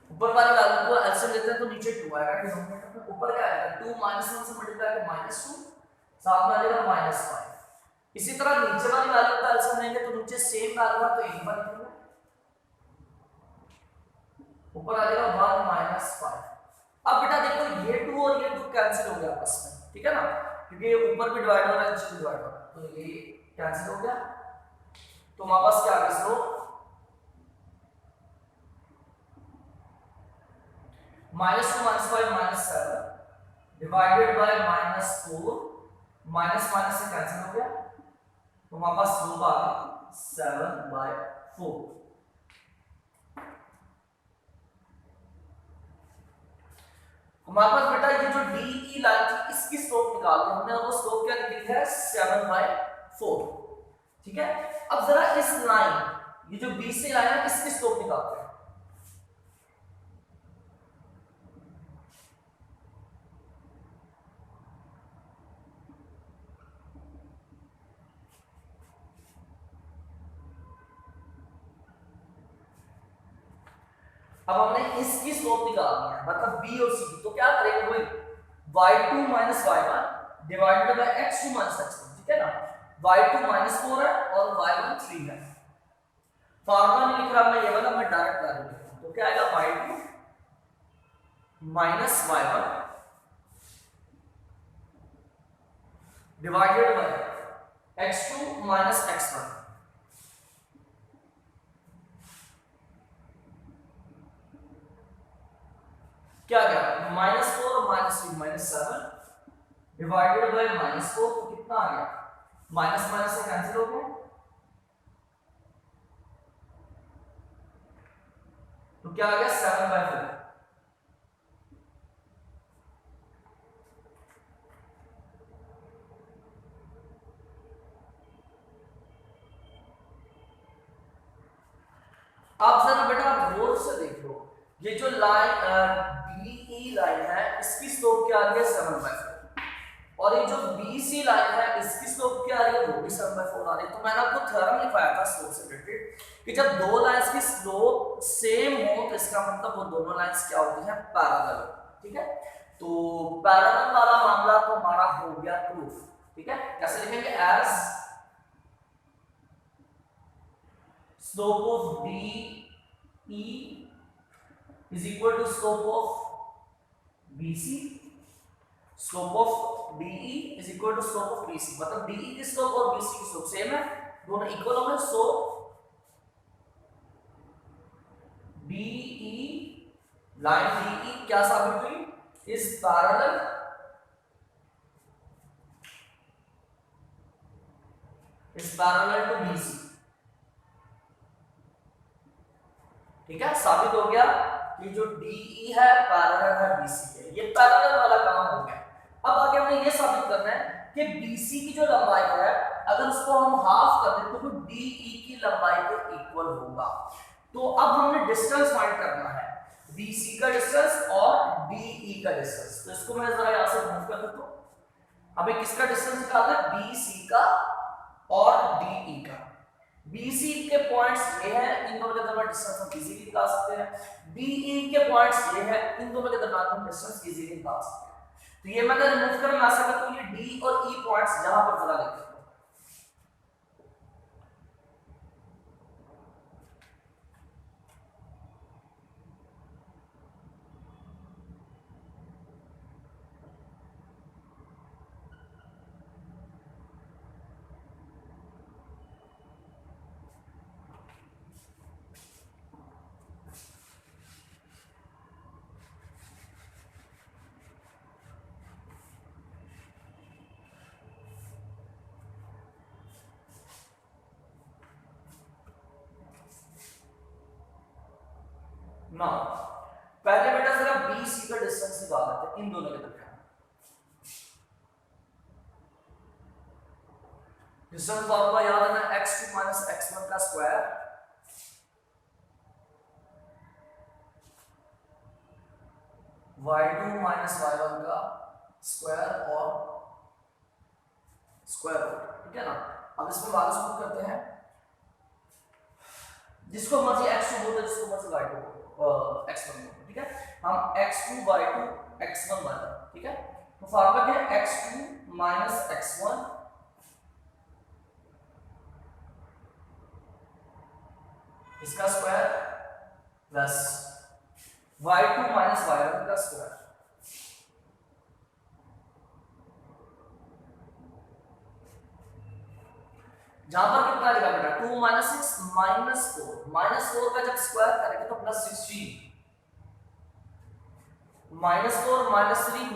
ऊपर वाले वैल्यू को एलसीएम लेते हैं तो नीचे 2 आएगा, डिनोमिनेटर में ऊपर क्या आएगा 2 -1 से मल्टीप्लाई करके -2, साथ में आ जाएगा -5। इसी तरह नीचे वाली वैल्यू का एलसीएम लेंगे तो नीचे सेम वैल्यू है तो एक बार लिखेंगे, ऊपर आ जाएगा 1 -5। अब बेटा देखो ये 2 और ये 2 कैंसिल हो गया आपस में, ठीक है ना, क्योंकि ये ऊपर भी डिवाइड हो रहा है नीचे भी डिवाइड हो रहा है, तो ये कैंसिल हो गया, तो हमारे पास क्या आ गया slope -2 -5 -7 divided by -4, minus minus से कैंसिल हो गया, तो हमारे पास स्लोप आ गया 7/4। हमारे पास बेटा ये जो DE लाइन थी इसकी स्लोप निकाल ली हमने, और वो स्लोप क्या निकली है 7/4, ठीक है। अब जरा इस लाइन, ये जो B से लाइन है इसकी स्लोप निकालते हैं। अब हमने इसकी स्लोप निकालनी है, मतलब B और C की, तो क्या करेंगे भाई, y2 y1 divided by x2 x1, ठीक है ना। y2 -4 है और y1 3 है, फार्मूला नहीं लिख रहा मैं, ये वाला मैं डायरेक्ट वैल्यू लिख रहा हूं, तो क्या आएगा y2 y1 divided by x2 x1, क्या गया -4 -3 -7 डिवाइडेड बाय -4, तो कितना आ गया, माइनस माइनस से कैंसिल हो गया, तो तो क्या आ गया 7/4। आप जरा बेटा गौर से देख लो, ये जो लाइन बीई लाइन है इसकी स्लोप क्या आ रही है 7/4, और ये जो बीसी लाइन है इसकी स्लोप क्या आ रही है वो भी 7/4 आ रही है। तो मैंने आपको थ्योरम लिखवाया था स्लोप से रिलेटेड कि जब दो लाइंस की स्लोप सेम हो तो इसका मतलब वो दोनों लाइंस क्या होती हैं पैरेलल, ठीक है। तो पैरेलल वाला मामला तो हमारा हो गया प्रूफ, ठीक है। कैसे लिखेंगे, as slope of BE is equal to slope of BC, slope of BE is equal to slope of BC, मतलब BE की स्लोप और BC की स्लोप सेम है, दोनों इक्वल होंगे, सो BE लाइन BE क्या साबित हुई, इज पैरेलल टू BC, ठीक है। साबित हो गया कि जो DE है पैरेलल है BC के, ये पैरेलल वाला काम हो गया। अब आगे हमें ये साबित करना है कि BC की जो लंबाई है अगर उसको हम हाफ कर दें तो वो DE की लंबाई के इक्वल होगा। तो अब हमने डिस्टेंस फाइंड करना है, BC का डिस्टेंस और DE का डिस्टेंस। तो इसको मैं जरा यहां से मूव कर देता हूं। अभी किसका डिस्टेंस निकालना है, BC का और DE का। BC के पॉइंट्स ये हैं, इन दोनों के दरमियान डिस्टेंस हम इजीली निकाल सकते हैं। DE के पॉइंट्स ये हैं, इन दोनों के दरमियान हम डिस्टेंस इजीली निकाल सकते हैं। तो ये मैं अगर रिमूव कर मैं आ सकता हूं, ये D और E पॉइंट्स यहां पर जरा लिख देता हूं। ना पहले बेटा जरा BC का डिस्टेंस निकाल लेते हैं इन दोनों के दरमियान। डिस्टेंस फॉर्मूला याद है ना, x2 - x1 का स्क्वायर y2 - y1 का स्क्वायर और स्क्वायर रूट, ठीक है ना। अब इसमें वाले स्मूथ करते हैं, जिसको मर्जी x2 बोलते हैं, जिसको मर्जी y2 x1 बोलते हैं, ठीक है। हम x2 y2 x1 y1, ठीक है। तो फॉर्मूला क्या है, x2 - x1 इसका स्क्वायर प्लस y2 - y1 का स्क्वायर। जहां पर कितना आ जाएगा बेटा, 2 - 6 - 4 का जब स्क्वायर करेंगे तो प्लस 16, -4 - 3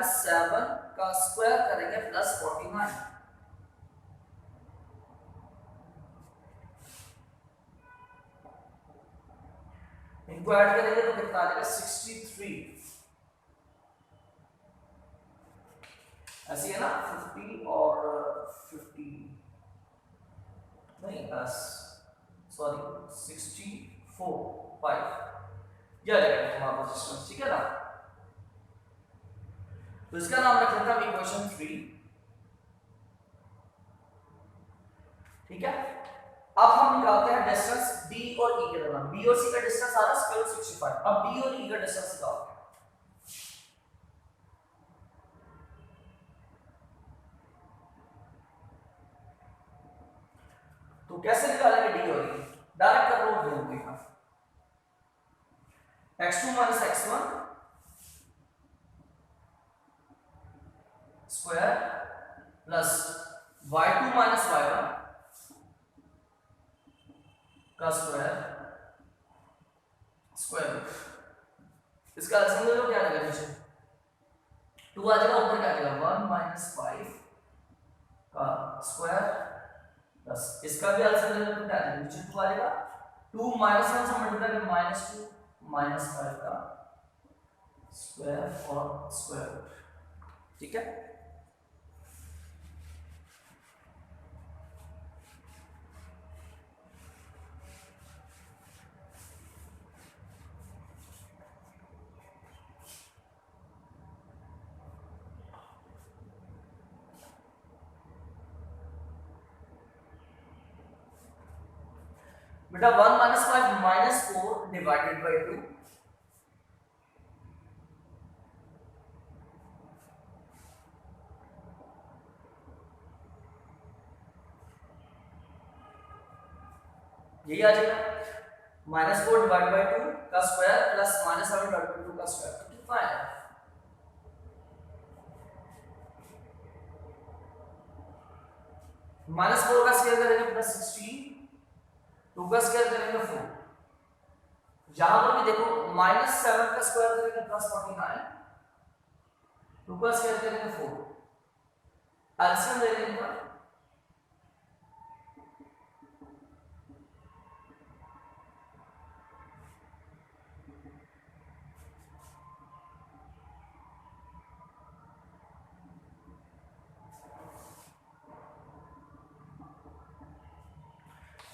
- 7 का स्क्वायर करेंगे प्लस 49, इनको ऐड करेंगे तो कितना आ जाएगा 63, ऐसी है ना 50 और 50 नहीं सॉरी 64 5 यह रहेगा हमारा डिस्टेंस, ठीक है ना। तो इसका नाम रख लेते हैं इक्वेशन 3, ठीक है। अब हम निकालते हैं डिस्टेंस D और E के दरमियान। B और C का डिस्टेंस आ रहा है स्क्वायर 65। अब D और E का डिस्टेंस निकालते हैं। तो कैसे निकालेंगे D और E, डायरेक्ट कर लो ढूंढते हैं। x2 - x1 square plus y2 - y1 का स्क्वायर रूट। इसका आंसर ले लो, क्या आ जाएगा नीचे 2 आ जाएगा, ऊपर क्या आ जाएगा 1 - 5 का स्क्वायर प्लस इसका भी आंसर ले लो तो क्या आ जाएगा नीचे 2 आ जाएगा। 2 - 1 से मल्टीप्लाई में -2 -5 का स्क्वायर और स्क्वायर रूट, ठीक है। बेटा 1 - 5 - 4 डिवाइडेड बाई 2, यही आ जाएगा। -4 डिवाइड बाई 2 का स्क्वायर प्लस -7 डिवाइड बाई 2 का स्क्वायर, तो कितना आएगा? -4 का स्क्वायर करेंगे प्लस 16, 2 का स्क्वायर करेंगे 4, यहां पर भी देखो -7 का स्क्वायर करेंगे प्लस 49, 2 का स्क्वायर करेंगे 4, एलसीएम ले लेंगे।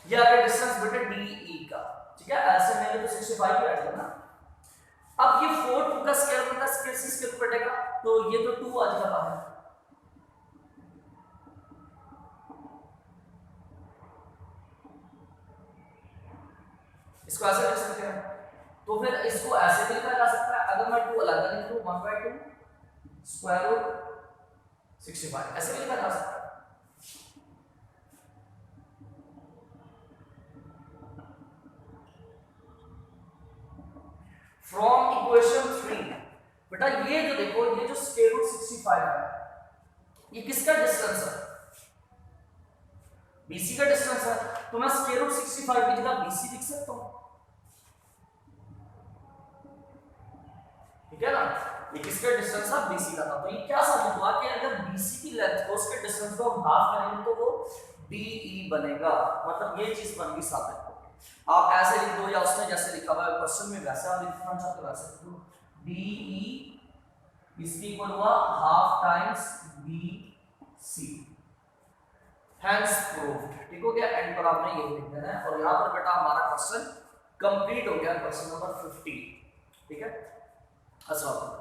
ये आ गया डिस्टेंस बेटा DE का, ठीक है। ऐसे में तो 65 ही आएगा ना। अब ये 4 2 का स्क्वायर बनता है, स्क्वायर से स्क्वायर कटेगा, तो ये तो 2 आ जाएगा बाहर। इसको ऐसे लिख सकते हैं, तो फिर इसको ऐसे भी लिखा जा सकता है, अगर मैं 2 अलग लिख दूं 1/2 स्क्वायर रूट 65, ऐसे भी लिखा जा सकता है। फ्रॉम इक्वेशन 3 बेटा ये जो देखो, ये जो स्क्वायर रूट 65 है, ये किसका डिस्टेंस है? BC का डिस्टेंस है, तो मैं स्क्वायर रूट 65 की जगह BC लिख सकता हूं, ठीक है ना। ये किसका डिस्टेंस है? BC का था। तो ये क्या साबित हुआ कि अगर BC की लेंथ को उसके डिस्टेंस को हम हाफ करेंगे तो वो DE बनेगा, मतलब ये चीज बन गई साबित। आप ऐसे लिख दो या उसने जैसे लिखा हुआ है क्वेश्चन में वैसे आप लिखना चाहते हो वैसे लिख दो, DE इज इक्वल हुआ half times BC, hence proved. ठीक हो गया, एंड पर आपने ये लिख देना है। और यहां पर बेटा हमारा क्वेश्चन कंप्लीट हो गया, क्वेश्चन नंबर 50, ठीक है। अस्सलाम।